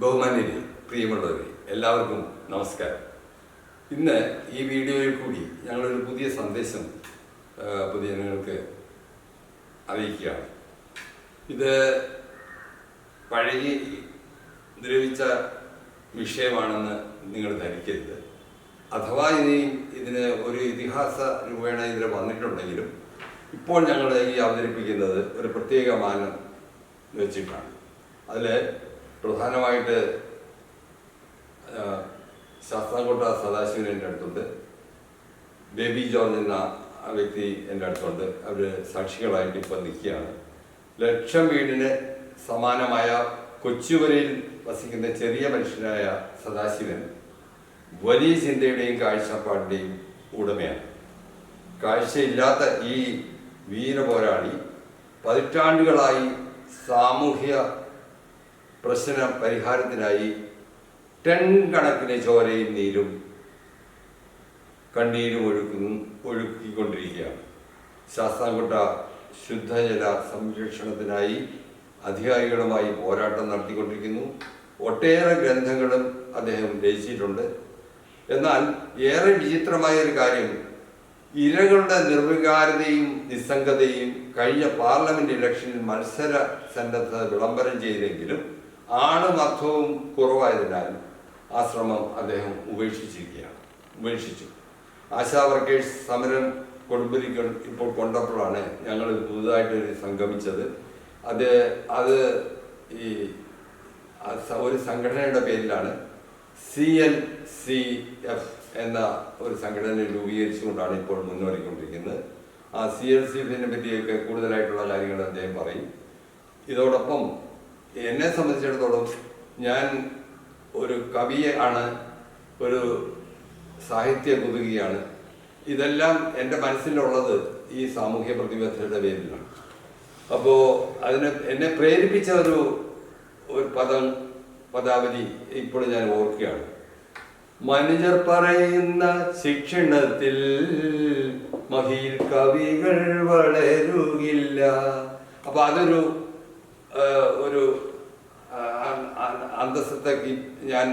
ബഹുമാന്യരെ, പ്രിയമുള്ളവരെ, എല്ലാവർക്കും നമസ്കാരം. ഇന്ന് ഈ വീഡിയോയിൽ കൂടി ഞങ്ങളൊരു പുതിയ സന്ദേശം പൊതുജനങ്ങൾക്ക് അറിയിക്കുകയാണ്. ഇത് പഴകി ദ്രവിച്ച വിഷയമാണെന്ന് നിങ്ങൾ ധരിക്കരുത്. അഥവാ ഇതിന് ഒരു ഇതിഹാസ രൂപേണ ഇതിൽ വന്നിട്ടുണ്ടെങ്കിലും ഇപ്പോൾ ഞങ്ങൾ ഈ അവതരിപ്പിക്കുന്നത് ഒരു പ്രത്യേക മാനം വെച്ചിട്ടാണ്. അതിൽ പ്രധാനമായിട്ട് ശാസ്താംകോട്ട സദാശിവൻ എൻ്റെ അടുത്തുണ്ട്, ബേബി ജോർജ് എന്ന വ്യക്തി എൻ്റെ അടുത്തുണ്ട്. അവർ സാക്ഷികളായിട്ട് ഇപ്പം നിൽക്കുകയാണ്. ലക്ഷം വീടിന് സമാനമായ കൊച്ചുവരയിൽ വസിക്കുന്ന ചെറിയ മനുഷ്യനായ സദാശിവൻ വലിയ ചിന്തയുടെയും കാഴ്ചപ്പാടിൻ്റെയും ഉടമയാണ്. കാഴ്ചയില്ലാത്ത ഈ വീരപോരാളി പതിറ്റാണ്ടുകളായി സാമൂഹ്യ പ്രശ്ന പരിഹാരത്തിനായി ടൺ കണക്കിന് ചോരയും നീരും കണ്ണീരും ഒഴുക്കിക്കൊണ്ടിരിക്കുകയാണ്. ശാസ്താംകോട്ട ശുദ്ധജല സംരക്ഷണത്തിനായി അധികാരികളുമായി പോരാട്ടം നടത്തിക്കൊണ്ടിരിക്കുന്നു. ഒട്ടേറെ ഗ്രന്ഥങ്ങളും അദ്ദേഹം രചിച്ചിട്ടുണ്ട്. എന്നാൽ ഏറെ വിചിത്രമായ ഒരു കാര്യം, ഇരകളുടെ നിർവികാരതയും നിസ്സംഗതയും കഴിഞ്ഞ പാർലമെന്റ് ഇലക്ഷനിൽ മത്സര സന്നദ്ധത വിളംബരം ചെയ്തെങ്കിലും ആണും അർത്ഥവും കുറവായതിനാൽ ആ ശ്രമം അദ്ദേഹം ഉപേക്ഷിച്ചു. ആശാ വർക്കേഴ്സ് സമരം കൊടുമ്പിരിക്കൾ ഇപ്പോൾ കൊണ്ടപ്പോഴാണ് ഞങ്ങൾ പുതുതായിട്ട് സംഗമിച്ചത്. അത് ഈ ഒരു സംഘടനയുടെ പേരിലാണ് CLCF എന്ന ഒരു സംഘടന രൂപീകരിച്ചുകൊണ്ടാണ് ഇപ്പോൾ മുന്നോടിക്കൊണ്ടിരിക്കുന്നത്. ആ CLCFിനെ പറ്റിയൊക്കെ കൂടുതലായിട്ടുള്ള കാര്യങ്ങൾ അദ്ദേഹം പറയും. ഇതോടൊപ്പം എന്നെ സംബന്ധിച്ചിടത്തോളം ഞാൻ ഒരു കവിയെ ആണ്, ഒരു സാഹിത്യ കുതുകിയാണ്. ഇതെല്ലാം എൻ്റെ മനസ്സിലുള്ളത് ഈ സാമൂഹ്യ പ്രതിബദ്ധതയുടെ പേരിലാണ്. അപ്പോൾ എന്നെ പ്രേരിപ്പിച്ച ഒരു പദാവലി ഇപ്പോൾ ഞാൻ ഓർക്കുകയാണ്. മനുജർ പറയുന്ന ശിക്ഷണത്തിൽ മഹീർ കവികൾ വളരുകില്ല. അപ്പൊ അതൊരു അന്തസ്സത്തേക്ക് ഞാൻ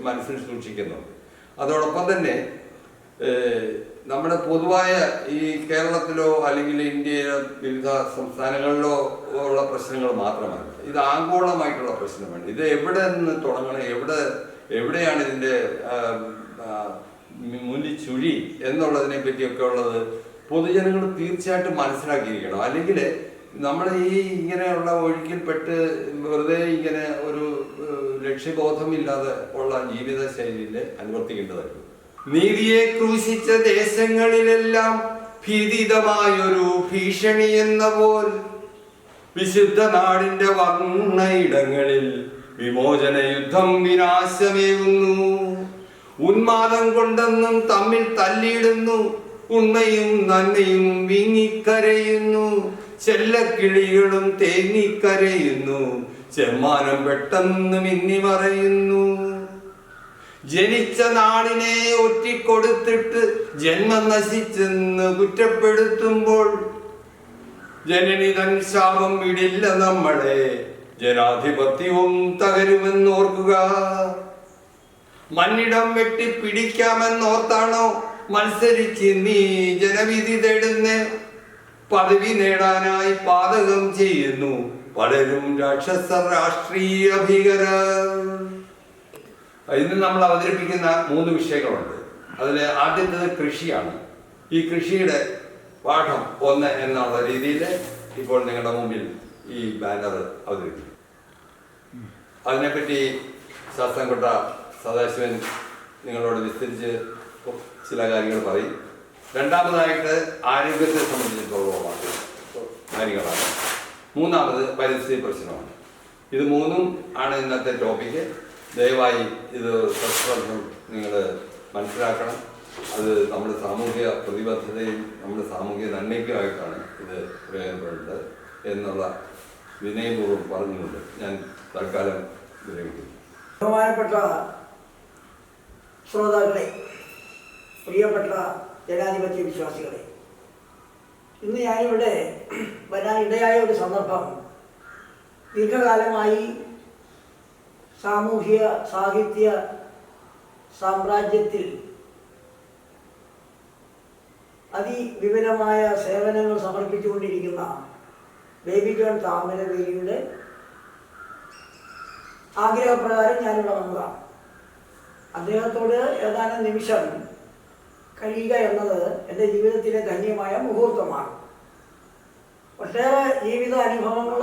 മനസ്സിൽ സൂക്ഷിക്കുന്നുണ്ട്. അതോടൊപ്പം തന്നെ നമ്മുടെ പൊതുവായ ഈ കേരളത്തിലോ അല്ലെങ്കിൽ ഇന്ത്യയിലെ വിവിധ സംസ്ഥാനങ്ങളിലോ ഉള്ള പ്രശ്നങ്ങൾ മാത്രമല്ല, ഇത് ആഗോളമായിട്ടുള്ള പ്രശ്നമാണ്. ഇത് എവിടെ നിന്ന് തുടങ്ങണം, എവിടെയാണ് ഇതിൻ്റെ മുന്നിച്ചുഴി എന്നുള്ളതിനെ പറ്റിയൊക്കെ ഉള്ളത് പൊതുജനങ്ങൾ തീർച്ചയായിട്ടും മനസ്സിലാക്കിയിരിക്കണം. അല്ലെങ്കിൽ നമ്മൾ ഈ ഇങ്ങനെയുള്ള ഒഴുക്കിൽപ്പെട്ട് വെറുതെ ഇങ്ങനെ ഒരു ലക്ഷ്യബോധമില്ലാതെ ഉള്ള ജീവിത ശൈലിയിൽ അനുവർത്തിക്കേണ്ടതായിരുന്നു. നീതിയെ ക്രൂശിച്ച ദേശങ്ങളിലെല്ലാം ഭീതിതമായൊരു ഭീഷണി എന്ന പോൽ വിശുദ്ധ നാടിന്റെ വർണ്ണയിടങ്ങളിൽ വിമോചന യുദ്ധം വിനാശമേകുന്നു. ഉന്മാദം കൊണ്ടെന്നും തമ്മിൽ തല്ലിയിടുന്നു, ഉണ്മയും നന്മയും വിങ്ങിക്കരയുന്നു, ചെല്ലക്കിളികളും തേങ്ങിക്കരയുന്നു, ചെമ്മാനം പെട്ടെന്ന് മിന്നിമറയുന്നു. ജനിച്ച നാടിനെ ഒറ്റിക്കൊടുത്തിട്ട് ജന്മം നശിച്ചെന്ന് കുറ്റപ്പെടുത്തുമ്പോൾ ജനനി തൻ ശാപം വിടില്ല നമ്മളെ, ജനാധിപത്യവും തകരുമെന്നോർക്കുക. മണ്ണിടം വെട്ടി പിടിക്കാമെന്നോർത്താണോ മത്സരിച്ച് നീ ജനവിധി തേടുന്നേ? പദവി നേടാനായി പാതകം ചെയ്യുന്നു പലരും രാക്ഷസ രാഷ്ട്രീയ ഭീകരർ. ഇന്ന് നമ്മൾ അവതരിപ്പിക്കുന്ന 3 വിഷയങ്ങളുണ്ട്. അതിൽ ആദ്യത്തേത് കൃഷിയാണ്. ഈ കൃഷിയുടെ പാഠം 1 എന്നുള്ള രീതിയിൽ ഇപ്പോൾ നിങ്ങളുടെ മുമ്പിൽ ഈ ബാനർ അവതരിപ്പിക്കും. അതിനെപ്പറ്റി ശാസ്താംകോട്ട സദാശിവൻ നിങ്ങളോട് വിസ്തരിച്ച് ചില കാര്യങ്ങൾ പറയും. രണ്ടാമതായിട്ട് ആരോഗ്യത്തെ സംബന്ധിച്ചിട്ടുള്ള കാര്യങ്ങളാണ്. മൂന്നാമത് പരിസ്ഥിതി പ്രശ്നമാണ്. ഇത് 3 ആണ് ഇന്നത്തെ ടോപ്പിക്ക്. ദയവായി ഇത് പരസ്പരം നിങ്ങൾ മനസ്സിലാക്കണം. അത് നമ്മുടെ സാമൂഹിക പ്രതിബദ്ധതയും നമ്മുടെ സാമൂഹിക നന്മയ്ക്കുമായിട്ടാണ് ഇത് പ്രയോജനപ്പെടുന്നത് എന്നുള്ള വിനയപൂർവ്വം പറഞ്ഞുകൊണ്ട് ഞാൻ തൽക്കാലം വിരമിക്കുന്നു. ബഹുമാനപ്പെട്ട ശ്രോതാക്കളെ, പ്രിയപ്പെട്ട ജനാധിപത്യ വിശ്വാസികളെ, ഇന്ന് ഞാനിവിടെ വരാനിടയായ ഒരു സന്ദർഭം ദീർഘകാലമായി സാമൂഹ്യ സാഹിത്യ സാമ്രാജ്യത്തിൽ അതിവിപുലമായ സേവനങ്ങൾ സമർപ്പിച്ചുകൊണ്ടിരിക്കുന്ന ബേബി ജോൺ താമരവേലിയുടെ ആഗ്രഹപ്രകാരം ഞാനിവിടെ വന്നതാണ്. അദ്ദേഹത്തോട് ഏതാനും നിമിഷം കഴിയുക എന്നത് എൻ്റെ ജീവിതത്തിലെ ധന്യമായ മുഹൂർത്തമാണ്. ഒട്ടേറെ ജീവിത അനുഭവങ്ങൾ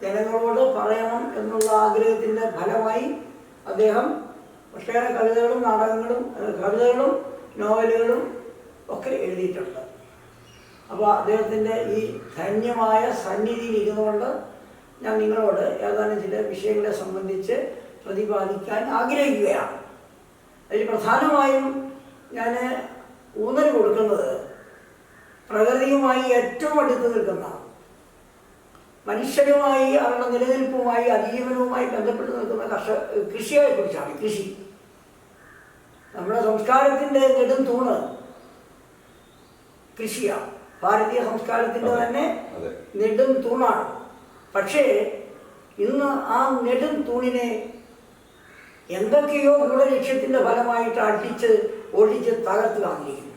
ജനങ്ങളോട് പറയണം എന്നുള്ള ആഗ്രഹത്തിൻ്റെ ഫലമായി അദ്ദേഹം ഒട്ടേറെ കവിതകളും കവിതകളും നോവലുകളും ഒക്കെ എഴുതിയിട്ടുണ്ട്. അപ്പോൾ അദ്ദേഹത്തിൻ്റെ ഈ ധന്യമായ സന്നിധിയിൽ ഇരുന്നുകൊണ്ട് ഞാൻ നിങ്ങളോട് ഏതാനും ചില വിഷയങ്ങളെ സംബന്ധിച്ച് പ്രതിപാദിക്കാൻ ആഗ്രഹിക്കുകയാണ്. അതിൽ പ്രധാനമായും ഞാൻ ഊന്നൽ കൊടുക്കുന്നത് പ്രകൃതിയുമായി ഏറ്റവും അടുത്ത് നിൽക്കുന്ന, മനുഷ്യരുമായി അവരുടെ നിലനിൽപ്പുമായി അതിജീവനവുമായി ബന്ധപ്പെട്ട് നിൽക്കുന്ന കൃഷിയെക്കുറിച്ചാണ്. കൃഷി നമ്മുടെ സംസ്കാരത്തിൻ്റെ നെടും തൂണ് കൃഷിയാണ്. ഭാരതീയ സംസ്കാരത്തിൻ്റെ തന്നെ നെടും തൂണാണ്. പക്ഷേ ഇന്ന് ആ നെടും തൂണിനെ എന്തൊക്കെയോ ഗൂഢലക്ഷ്യത്തിൻ്റെ ഫലമായിട്ട് ഒഴിച്ച് തകർത്ത് കാണിക്കുന്നു.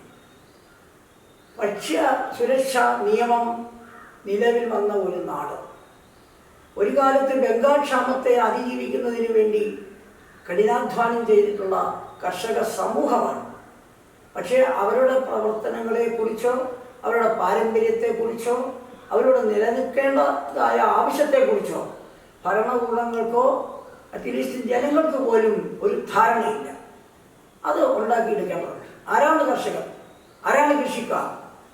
ഭക്ഷ്യ സുരക്ഷാ നിയമം നിലവിൽ വന്ന ഒരു നാട്, ഒരു കാലത്ത് ബംഗാൾ ക്ഷാമത്തെ അതിജീവിക്കുന്നതിന് വേണ്ടി കഠിനാധ്വാനം ചെയ്തിട്ടുള്ള കർഷക സമൂഹമാണ്. പക്ഷേ അവരുടെ പ്രവർത്തനങ്ങളെക്കുറിച്ചോ അവരുടെ പാരമ്പര്യത്തെക്കുറിച്ചോ അവരുടെ നിലനിൽക്കേണ്ടതായ ആവശ്യത്തെക്കുറിച്ചോ ഭരണകൂടങ്ങൾക്കോ അറ്റ്ലീസ്റ്റ് ജനങ്ങൾക്ക് പോലും ഒരു ധാരണയില്ല. അത് ഉണ്ടാക്കിയെടുക്കേണ്ടതുണ്ട്. ആരാണ് കർഷകർ? ആരാണ് കൃഷിക്കാർ?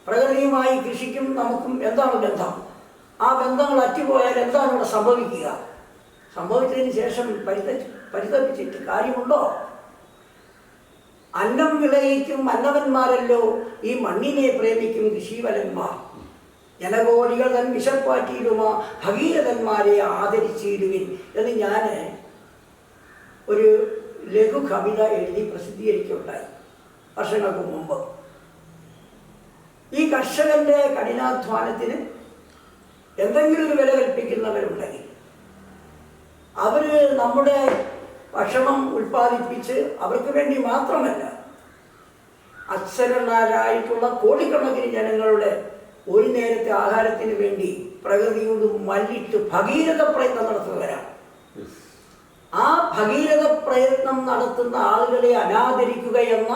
പ്രകൃതിയുമായി കൃഷിക്കും നമുക്കും എന്താണ് ബന്ധം? ആ ബന്ധങ്ങൾ അറ്റുപോയാൽ എന്താണ് ഇവിടെ സംഭവിക്കുക? സംഭവിച്ചതിന് ശേഷം പരിതപിച്ചിട്ട് കാര്യമുണ്ടോ? അന്നം വിളയിക്കും അന്നവന്മാരല്ലോ ഈ മണ്ണിനെ പ്രേമിക്കും കൃഷിവലന്മാർ. ജനകോടികൾ തൻ വിശപ്പാറ്റിയിടുമാ ഭഗീരഥന്മാരെ ആദരിച്ചിടുവിൻ എന്ന് ഞാൻ ഒരു ലഘു കവിത എഴുതി പ്രസിദ്ധീകരിക്കുകയുണ്ടായി വർഷങ്ങൾക്ക് മുമ്പ്. ഈ കർഷകന്റെ കഠിനാധ്വാനത്തിന് എന്തെങ്കിലും ഒരു വില കൽപ്പിക്കുന്നവരുണ്ടെങ്കിൽ അവർ നമ്മുടെ ഭക്ഷണം ഉൽപ്പാദിപ്പിച്ച് അവർക്ക് വേണ്ടി മാത്രമല്ല, അക്ഷരന്മാരായിട്ടുള്ള കോടിക്കണക്കിന് ജനങ്ങളുടെ ഒരു നേരത്തെ ആഹാരത്തിന് വേണ്ടി പ്രകൃതിയോട് മല്ലിട്ട് ഭഗീരഥ പ്രയത്നം നടത്തുന്നവരാണ്. ആ ഭഗീരഥ പ്രയത്നം നടത്തുന്ന ആളുകളെ അനാദരിക്കുക എന്ന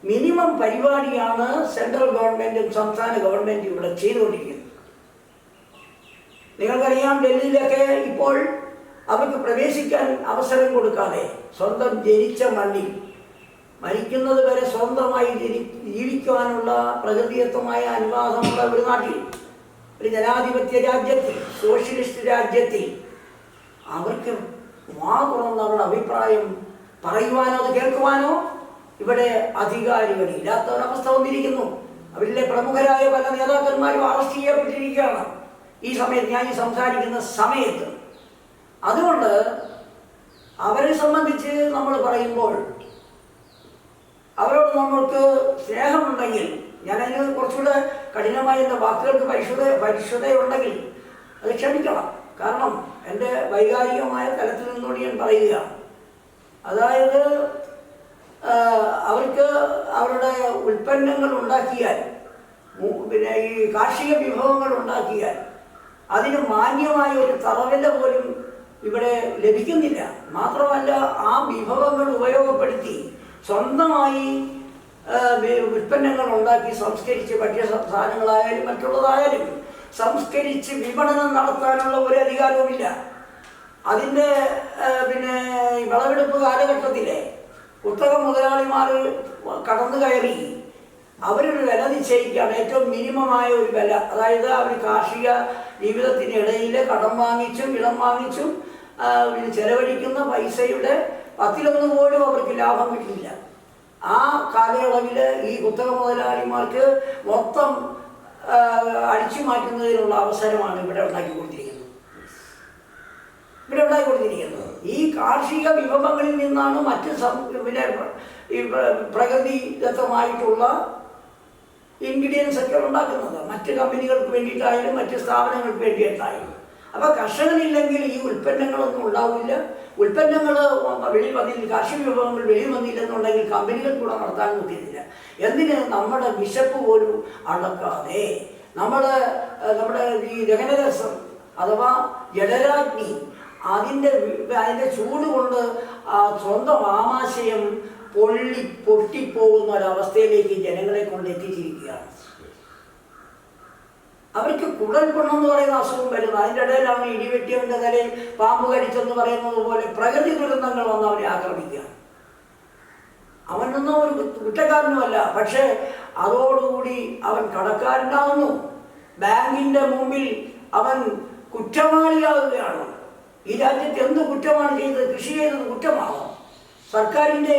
മിനിമം പരിപാടിയാണ് സെൻട്രൽ ഗവൺമെൻറ്റും സംസ്ഥാന ഗവൺമെൻറ്റും ഇവിടെ ചെയ്തുകൊണ്ടിരിക്കുന്നത്. നിങ്ങൾക്കറിയാം, ഡൽഹിയിലൊക്കെ ഇപ്പോൾ അവർക്ക് പ്രവേശിക്കാൻ അവസരം കൊടുക്കാതെ സ്വന്തം ജനിച്ച മണ്ണിൽ മരിക്കുന്നത് വരെ സ്വന്തമായി ജീവിക്കുവാനുള്ള പ്രകൃതിദത്തമായ അനുവാദമുള്ള ഒരു നാട്ടിൽ, ഒരു ജനാധിപത്യ രാജ്യത്തിൽ, സോഷ്യലിസ്റ്റ് രാജ്യത്തിൽ അവർക്ക് വാ തുറന്ന് അവരുടെ അഭിപ്രായം പറയുവാനോ അത് കേൾക്കുവാനോ ഇവിടെ അധികാരികളില്ലാത്ത ഒരവസ്ഥ വന്നിരിക്കുന്നു. അവരിലെ പ്രമുഖരായ പല നേതാക്കന്മാരും അറസ്റ്റ് ചെയ്യപ്പെട്ടിരിക്കുകയാണ് ഈ സമയത്ത്, ഞാൻ ഈ സംസാരിക്കുന്ന സമയത്ത്. അതുകൊണ്ട് അവരെ സംബന്ധിച്ച് നമ്മൾ പറയുമ്പോൾ അവരോട് നമ്മൾക്ക് സ്നേഹമുണ്ടെങ്കിൽ, ഞാനതിന് കുറച്ചുകൂടെ കഠിനമായ എൻ്റെ വാക്കുകൾക്ക് പരിശുദ്ധയുണ്ടെങ്കിൽ അത് ക്ഷമിക്കണം. കാരണം എൻ്റെ വൈകാരികമായ തലത്തിൽ നിന്നുകൊണ്ട് ഞാൻ പറയുകയാണ്. അതായത് അവർക്ക് അവരുടെ ഉൽപ്പന്നങ്ങൾ ഉണ്ടാക്കിയാൽ, പിന്നെ ഈ കാർഷിക വിഭവങ്ങൾ ഉണ്ടാക്കിയാൽ അതിന് മാന്യമായ ഒരു തറവില പോലും ഇവിടെ ലഭിക്കുന്നില്ല. മാത്രമല്ല, ആ വിഭവങ്ങൾ ഉപയോഗപ്പെടുത്തി സ്വന്തമായി ഉൽപ്പന്നങ്ങൾ ഉണ്ടാക്കി സംസ്കരിച്ച് ഭക്ഷ്യ സാധനങ്ങളായാലും മറ്റുള്ളതായാലും സംസ്കരിച്ച് വിപണനം നടത്താനുള്ള ഒരു അധികാരവുമില്ല. അതിൻ്റെ പിന്നെ വിളവെടുപ്പ് കാലഘട്ടത്തിലെ കുത്തക മുതലാളിമാർ കടന്നു കയറി അവരൊരു വില നിശ്ചയിക്കുകയാണ്, ഏറ്റവും മിനിമമായ ഒരു വില. അതായത് അവർ കാർഷിക ജീവിതത്തിനിടയിൽ കടം വാങ്ങിച്ചും ഇടം വാങ്ങിച്ചും ചെലവഴിക്കുന്ന പൈസയുടെ 1/10 പോലും അവർക്ക് ലാഭം കിട്ടില്ല. ആ കാലയളവിൽ ഈ കുത്തക മുതലാളിമാർക്ക് മൊത്തം അടിച്ചു മാറ്റുന്നതിനുള്ള അവസരമാണ് ഇവിടെ ഉണ്ടാക്കിക്കൊടുത്തിരിക്കുന്നത്. ഈ കാർഷിക വിഭവങ്ങളിൽ നിന്നാണ് മറ്റ് പിന്നെ ഈ പ്രകൃതിദത്തമായിട്ടുള്ള ഇൻഗ്രീഡിയൻസ് ഒക്കെ ഉണ്ടാക്കുന്നത്. മറ്റ് കമ്പനികൾക്ക് വേണ്ടിയിട്ടായാലും മറ്റ് സ്ഥാപനങ്ങൾക്ക് വേണ്ടിയിട്ടായാലും അപ്പോൾ കർഷകനില്ലെങ്കിൽ ഈ ഉൽപ്പന്നങ്ങളൊന്നും ഉണ്ടാവില്ല. ഉൽപ്പന്നങ്ങൾ വെളിയിൽ വന്നില്ല, കാർഷിക വിഭവങ്ങൾ വെളിയിൽ വന്നില്ലെന്നുണ്ടെങ്കിൽ കമ്പനികൾ കൂടെ നടത്താൻ നോക്കിയില്ല. എന്തിന്? നമ്മുടെ വിശപ്പ് പോലും അടക്കാതെ നമ്മുടെ ഈ ദഹനരസം അഥവാ ജലരാഗ്നി അതിൻ്റെ ചൂട് കൊണ്ട് സ്വന്തം ആമാശയം പൊട്ടിപ്പോകുന്ന ഒരവസ്ഥയിലേക്ക് ജനങ്ങളെ കൊണ്ട് എത്തിച്ചിരിക്കുകയാണ്. അവർക്ക് കുടൽ പുണ്ണെന്ന് പറയുന്ന അസുഖം വരുന്നത്. അതിൻ്റെ ഇടയിലാണ് ഇടിവെട്ടിയവൻ്റെ തലയിൽ പാമ്പ് കടിച്ചെന്ന് പറയുന്നത് പോലെ പ്രകൃതി ദുരന്തങ്ങൾ വന്ന് അവനെ ആക്രമിക്കുക. അവനൊന്നും ഒരു കുറ്റക്കാരനുമല്ല, പക്ഷേ അതോടുകൂടി അവൻ കടക്കാരനാകുന്നു. ബാങ്കിൻ്റെ മുമ്പിൽ അവൻ കുറ്റവാളിയാവുകയാണ്. ഈ രാജ്യത്ത് എന്ത് കുറ്റമാണ് ചെയ്തത്? കൃഷി ചെയ്തത് കുറ്റമാകും. സർക്കാരിൻ്റെ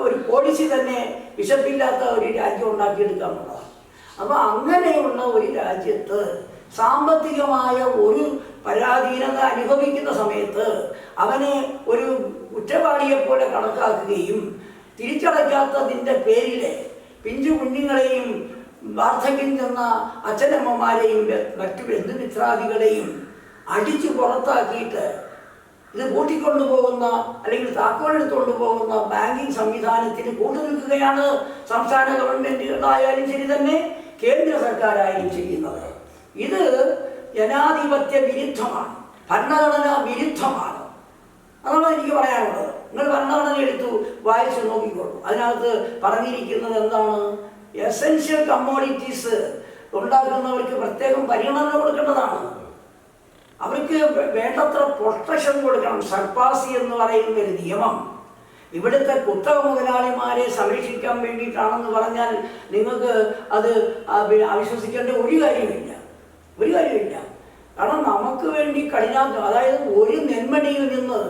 ഒരു പോളിസി തന്നെ വിശപ്പില്ലാത്ത ഒരു രാജ്യം ഉണ്ടാക്കിയെടുക്കുക എന്നുള്ളതാണ്. അപ്പോൾ അങ്ങനെയുള്ള ഒരു രാജ്യത്ത് സാമ്പത്തികമായ ഒരു പരാധീനത അനുഭവിക്കുന്ന സമയത്ത് അവനെ ഒരു കുറ്റവാളിയെപ്പോലെ കണക്കാക്കുകയും തിരിച്ചടയ്ക്കാത്തതിൻ്റെ പേരിൽ പിഞ്ചു കുഞ്ഞുങ്ങളെയും വാർദ്ധക്യം ചെന്ന അച്ഛനമ്മമാരെയും മറ്റു ബന്ധുമിത്രാദികളെയും അടിച്ചു പുറത്താക്കിയിട്ട് ഇത് കൂട്ടിക്കൊണ്ടുപോകുന്ന അല്ലെങ്കിൽ താക്കോലെടുത്തുകൊണ്ട് പോകുന്ന ബാങ്കിങ് സംവിധാനത്തിന് കൂട്ടുനിൽക്കുകയാണ് സംസ്ഥാന ഗവൺമെൻറ്റുകളായാലും ശരി തന്നെ കേന്ദ്ര സർക്കാരായാലും ചെയ്യുന്നത്. ഇത് ജനാധിപത്യ വിരുദ്ധമാണ്, ഭരണഘടനാ വിരുദ്ധമാണ്. അതാണ് എനിക്ക് പറയാനുള്ളത്. നിങ്ങൾ ഭരണഘടന എടുത്തു വായിച്ചു നോക്കിക്കോളൂ. അതിനകത്ത് പറഞ്ഞിരിക്കുന്നത് എന്താണ്? എസെൻഷ്യൽ കമ്മോഡിറ്റീസ് ഉണ്ടാക്കുന്നവർക്ക് പ്രത്യേകം പരിഗണന കൊടുക്കേണ്ടതാണ്. അവർക്ക് വേണ്ടത്ര പ്രൊട്ടക്ഷൻ കൊടുക്കണം. സർപ്പാസി എന്ന് പറയുന്ന ഒരു നിയമം ഇവിടുത്തെ കുത്തക മുതലാളിമാരെ സംരക്ഷിക്കാൻ വേണ്ടിയിട്ടാണെന്ന് പറഞ്ഞാൽ നിങ്ങൾക്ക് അത് അവിശ്വസിക്കേണ്ട ഒരു കാര്യമില്ല. കാരണം നമുക്ക് വേണ്ടി അതായത് ഒരു നെന്മണിയിൽ നിന്ന്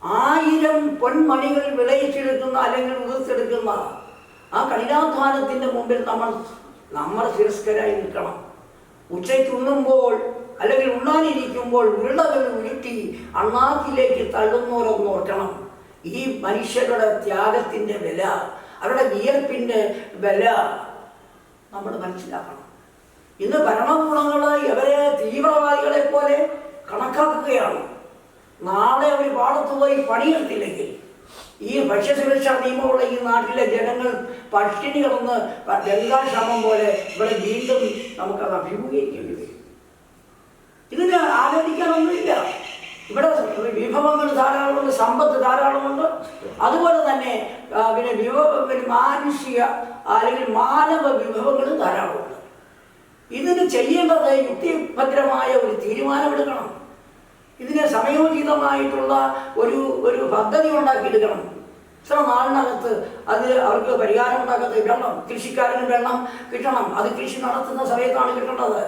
1000 പൊന്മണികൾ വിളയിച്ചെടുക്കുന്ന അല്ലെങ്കിൽ ഉതിർത്തെടുക്കുന്ന ആ കഠിനാധ്വാനത്തിൻ്റെ മുമ്പിൽ നമ്മൾ തിരസ്കരായി നിൽക്കണം. ഉച്ചയ്ക്ക് ഉണ്ണുമ്പോൾ അല്ലെങ്കിൽ ഉണ്ണാനിരിക്കുമ്പോൾ ഉരുളകൾ ഉരുട്ടി അണ്ണാക്കിലേക്ക് തള്ളുന്നവരൊന്ന് ഓർക്കണം. ഈ മനുഷ്യരുടെ ത്യാഗത്തിൻ്റെ വില, അവരുടെ വിയർപ്പിൻ്റെ വില നമ്മൾ മനസ്സിലാക്കണം. ഇന്ന് ഭരണകൂടങ്ങൾ ഇവരെ തീവ്രവാദികളെ പോലെ കണക്കാക്കുകയാണ്. നാളെ അവർ പാടത്ത് പോയി പണിയെടുത്തില്ലെങ്കിൽ ഈ ഭക്ഷ്യസുരക്ഷാ നിയമമുള്ള ഈ നാട്ടിലെ ജനങ്ങൾ പട്ടിണി കിടന്ന് ഗംഗാക്ഷാമം പോലെ ഇവിടെ വീണ്ടും നമുക്കത് അഭിമുഖീകരിക്കേണ്ടി വരും. ഇതിന് ആലോചിക്കാനൊന്നുമില്ല. ഇവിടെ വിഭവങ്ങൾ ധാരാളമുണ്ട്, സമ്പത്ത് ധാരാളമുണ്ട്. അതുപോലെ തന്നെ മാനുഷിക അല്ലെങ്കിൽ മാനവ വിഭവങ്ങളും ധാരാളമുണ്ട്. ഇതിന് ചെയ്യേണ്ടത് യുക്തിഭദ്രമായ ഒരു തീരുമാനമെടുക്കണം. ഇതിന് സമയോചിതമായിട്ടുള്ള ഒരു പദ്ധതി ഉണ്ടാക്കിയെടുക്കണം. ഇത്ര നാളിനകത്ത് അത് അവർക്ക് പരിഹാരം ഉണ്ടാക്കുന്നത് വെള്ളം, കൃഷിക്കാരന് വെള്ളം കിട്ടണം. അത് കൃഷി നടത്തുന്ന സമയത്താണ് കിട്ടേണ്ടത്.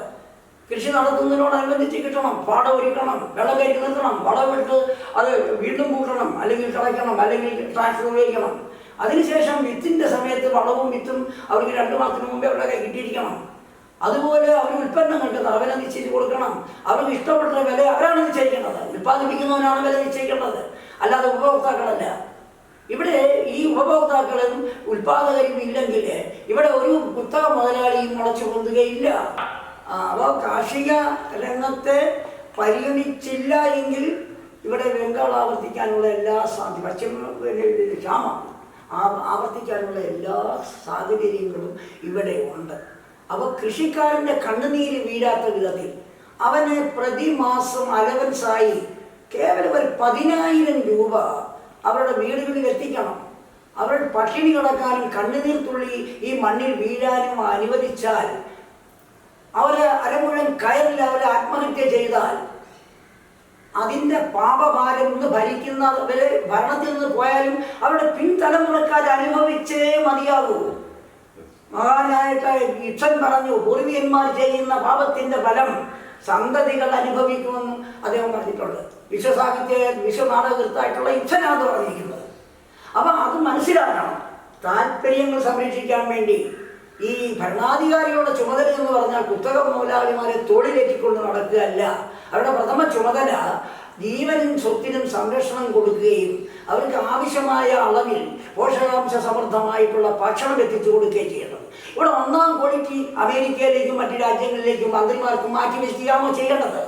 കൃഷി നടത്തുന്നതിനോടനുബന്ധിച്ച് കിട്ടണം. പാടം ഒരുക്കണം, വെള്ളം കയറ്റി നിർത്തണം, വളമിട്ട് അത് വീണ്ടും കൂട്ടണം, അല്ലെങ്കിൽ കളയ്ക്കണം, അല്ലെങ്കിൽ ട്രാൻസ്ഫർ ഉപയോഗിക്കണം. അതിനുശേഷം വിത്തിൻ്റെ സമയത്ത് വളവും വിത്തും അവർക്ക് 2 മാസത്തിന് മുമ്പേ അവരുടെ കിട്ടിയിരിക്കണം. അതുപോലെ അവർ ഉൽപ്പന്നങ്ങൾക്ക് വില നിശ്ചയിച്ച് കൊടുക്കണം. അവർക്ക് ഇഷ്ടപ്പെട്ട വില അവരാണ് നിശ്ചയിക്കേണ്ടത്. ഉൽപ്പാദിപ്പിക്കുന്നവനാണ് വില നിശ്ചയിക്കേണ്ടത്, അല്ലാതെ ഉപഭോക്താക്കളല്ല. ഇവിടെ ഈ ഉപഭോക്താക്കളും ഉൽപ്പാദകരും ഇല്ലെങ്കിൽ ഇവിടെ ഒരു കുത്തക മുതലാളിയും മുളച്ചു പൊന്തുകയില്ല. അപ്പോൾ കാർഷിക രംഗത്തെ പരിഗണിച്ചില്ല എങ്കിൽ ഇവിടെ ബംഗാൾ ആവർത്തിക്കാനുള്ള എല്ലാ ക്ഷാമം ആവർത്തിക്കാനുള്ള എല്ലാ സാഹചര്യങ്ങളും ഇവിടെ ഉണ്ട്. അപ്പോൾ കൃഷിക്കാരൻ്റെ കണ്ണുനീര് വീഴാത്ത വിധത്തിൽ അവന് പ്രതിമാസം അലവൻസായി കേവലം ഒരു 10,000 രൂപ അവരുടെ വീടുകളിൽ എത്തിക്കണം. അവർ പട്ടിണി കിടക്കാനും കണ്ണുനീർ തുള്ളി ഈ മണ്ണിൽ വീഴാനും അനുവദിച്ചാൽ, അവരെ അരമുഴുവൻ കയറിൽ അവരെ ആത്മഹത്യ ചെയ്താൽ അതിൻ്റെ പാപഭാരം ഇന്ന് ഭരിക്കുന്നവരെ ഭരണത്തിൽ നിന്ന് പോയാലും അവരുടെ പിൻതലമുറക്കാർ അനുഭവിച്ചേ മതിയാകൂ. മഹാനായിട്ട് ഇച്ഛൻ പറഞ്ഞു, പൂർവികന്മാർ ചെയ്യുന്ന പാപത്തിൻ്റെ ഫലം സന്തതികൾ അനുഭവിക്കുമെന്ന് അദ്ദേഹം പറഞ്ഞിട്ടുണ്ട്. വിശ്വനാടകൃത്തായിട്ടുള്ള ഇച്ഛനാണ് പറഞ്ഞിരിക്കുന്നത്. അപ്പം അത് മനസ്സിലാക്കണം. താല്പര്യങ്ങൾ സംരക്ഷിക്കാൻ വേണ്ടി ഈ ഭരണാധികാരികളുടെ ചുമതല എന്ന് പറഞ്ഞാൽ കുത്തക മുതലാളിമാരെ തോളിലേറ്റിക്കൊണ്ട് നടക്കുകയല്ല. അവരുടെ പ്രഥമ ചുമതല ജീവനും സ്വത്തിനും സംരക്ഷണം കൊടുക്കുകയും അവർക്ക് ആവശ്യമായ അളവിൽ പോഷകാംശ സമൃദ്ധമായിട്ടുള്ള ഭക്ഷണം എത്തിച്ചു കൊടുക്കുകയും ചെയ്യണം. ഇവിടെ 1ാം ക്വാളിറ്റി അമേരിക്കയിലേക്കും മറ്റു രാജ്യങ്ങളിലേക്കും മന്ത്രിമാർക്കും മാറ്റി വെക്കുകയാണോ ചെയ്യേണ്ടത്?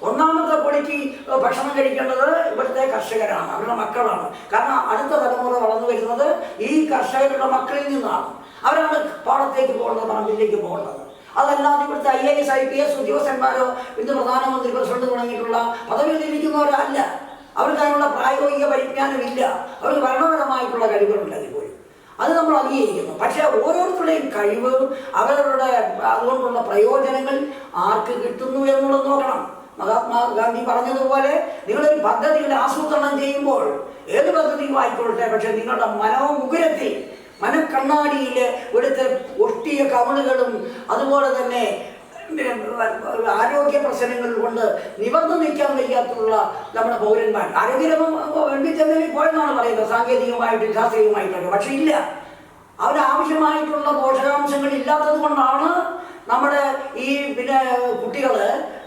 ഒന്നാമത്തെ ക്വാളിറ്റി ഭക്ഷണം കഴിക്കേണ്ടത് ഇവിടുത്തെ കർഷകരാണ്, അവരുടെ മക്കളാണ്. കാരണം അടുത്ത തലമുറ വളർന്നു വരുന്നത് ഈ കർഷകരുടെ മക്കളിൽ നിന്നാണ്. അവരാണ് പാടത്തേക്ക് പോകേണ്ടത്, പറമ്പിലേക്ക് പോകേണ്ടത്. അതല്ലാതെ ഇവിടുത്തെ IAS IPS ഉദ്യോഗസ്ഥന്മാരോ ഇന്ന് പ്രധാനമന്ത്രി പ്രസിഡന്റ് തുടങ്ങിയിട്ടുള്ള പദവിയിലിരിക്കുന്നവരല്ല. അവർക്ക് അതിനുള്ള പ്രായോഗിക പരിജ്ഞാനമില്ല. അവർക്ക് ഭരണപരമായിട്ടുള്ള കഴിവുകളുണ്ടെങ്കിൽ പോലും അത് നമ്മൾ അംഗീകരിക്കുന്നു. പക്ഷേ ഓരോരുത്തരുടെയും കഴിവ്, അവരുടെ അതുകൊണ്ടുള്ള പ്രയോജനങ്ങൾ ആർക്ക് കിട്ടുന്നു എന്നുള്ളത് നോക്കണം. മഹാത്മാഗാന്ധി പറഞ്ഞതുപോലെ നിങ്ങളൊരു പദ്ധതികൾ ആസൂത്രണം ചെയ്യുമ്പോൾ ഏത് പദ്ധതിയും ആയിക്കൊള്ളട്ടെ, പക്ഷെ നിങ്ങളുടെ മനോമുകുരത്തിൽ, മനക്കണ്ണാടിയിൽ ഇവിടുത്തെ ഒട്ടിയ കവളുകളും അതുപോലെ തന്നെ ആരോഗ്യ പ്രശ്നങ്ങൾ കൊണ്ട് നിവർന്നു നിൽക്കാൻ വയ്യാത്തുള്ള നമ്മുടെ പൗരന്മാർ ആരോഗ്യരമം വെള്ളിച്ചെന്നതിൽ പോയെന്നാണ് പറയുന്നത്, സാങ്കേതികമായിട്ടും ശാസ്ത്രീയമായിട്ടൊക്കെ. പക്ഷെ ഇല്ല, അവരാവശ്യമായിട്ടുള്ള പോഷകാംശങ്ങൾ ഇല്ലാത്തത് കൊണ്ടാണ് നമ്മുടെ ഈ കുട്ടികൾ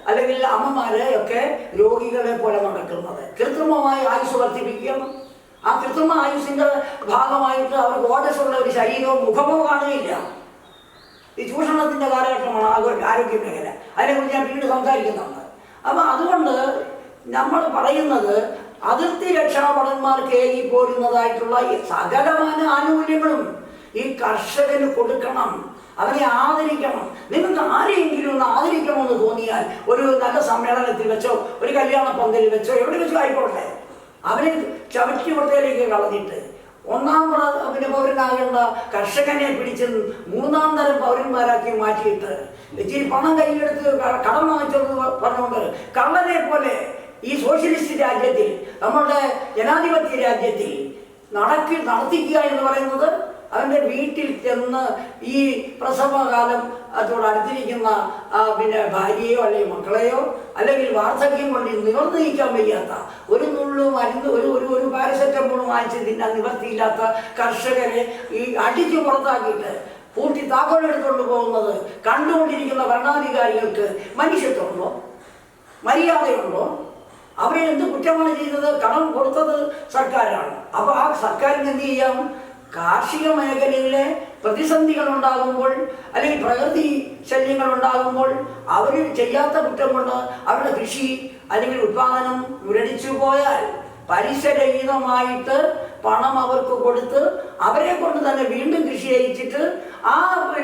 അല്ലെങ്കിൽ അമ്മമാര് ഒക്കെ രോഗികളെ പോലെ നടക്കുന്നത്. കൃത്രിമമായി ആയുസ് വർദ്ധിപ്പിക്കണം. ആ കൃത്രിമ ആയുസിന്റെ ഭാഗമായിട്ട് അവർക്ക് ഓജസ്സുള്ള ഒരു ശരീരവും മുഖമോ കാണുകയില്ല. ഈ ചൂഷണത്തിന്റെ കാലഘട്ടമാണ് ആരോഗ്യ മേഖല. അതിനെക്കുറിച്ച് ഞാൻ പിന്നീട് സംസാരിക്കുന്നുണ്ട്. അപ്പം അതുകൊണ്ട് നമ്മൾ പറയുന്നത് അതിർത്തി രക്ഷാഭടന്മാർക്ക് ഏകി പോരുന്നതായിട്ടുള്ള ഈ സകലമായ ആനുകൂല്യങ്ങളും ഈ കർഷകന് കൊടുക്കണം, അവനെ ആദരിക്കണം. നിങ്ങൾക്ക് ആരെയെങ്കിലും ഒന്ന് ആദരിക്കണമെന്ന് തോന്നിയാൽ ഒരു നല്ല സമ്മേളനത്തിൽ വെച്ചോ ഒരു കല്യാണ പന്തലിൽ വെച്ചോ എവിടെ വെച്ചോ ആയിക്കോട്ടെ, അവനെ ചവറ്റി കൊട്ടയിലേക്ക് കളഞ്ഞിട്ട് ഒന്നാം പൗരനാകേണ്ട കർഷകനെ പിടിച്ച് മൂന്നാം തരം പൗരന്മാരാക്കി മാറ്റിയിട്ട് ഇച്ചിരി പണം കയ്യിലെടുത്ത് കടം വാങ്ങിച്ചത് പറഞ്ഞുകൊണ്ട് കള്ളനെ പോലെ ഈ സോഷ്യലിസ്റ്റ് രാജ്യത്തിൽ, നമ്മളുടെ ജനാധിപത്യ രാജ്യത്തിൽ നടത്തിക്കുക എന്ന് പറയുന്നത് അവൻ്റെ വീട്ടിൽ ചെന്ന് ഈ പ്രസവകാലം അതോടടുത്തിരിക്കുന്ന ഭാര്യയോ അല്ലെങ്കിൽ മക്കളെയോ അല്ലെങ്കിൽ വാർദ്ധക്യം കൊണ്ട് നിവർന്നു നീക്കാൻ വയ്യാത്ത ഒരു നുള്ളു മരുന്ന് ഒരു പാരസെറ്റമോൾ വാങ്ങിച്ച് തിന്നാൻ നിവർത്തിയില്ലാത്ത കർഷകരെ ഈ അടിച്ചു പുറത്താക്കിയിട്ട് പൂട്ടി താക്കോലെടുത്തുകൊണ്ട് പോകുന്നത് കണ്ടുകൊണ്ടിരിക്കുന്ന ഭരണാധികാരികൾക്ക് മനുഷ്യത്വമുണ്ടോ, മര്യാദയുണ്ടോ? അവരെ എന്ത് കുറ്റമാണ് ചെയ്തത്? കടം കൊടുത്തത് സർക്കാരാണ്. അപ്പോൾ ആ സർക്കാരിന് എന്ത് ചെയ്യാം? കാർഷിക മേഖലയിലെ പ്രതിസന്ധികൾ ഉണ്ടാകുമ്പോൾ അല്ലെങ്കിൽ പ്രകൃതി ശല്യങ്ങൾ ഉണ്ടാകുമ്പോൾ അവർ ചെയ്യാത്ത കുറ്റം കൊണ്ട് അവരുടെ കൃഷി അല്ലെങ്കിൽ ഉത്പാദനം മുരടിച്ചു പോയാൽ പരിസരഹിതമായിട്ട് പണം അവർക്ക് കൊടുത്ത് അവരെ കൊണ്ട് തന്നെ വീണ്ടും കൃഷി ചെയ്യിച്ചിട്ട് ആ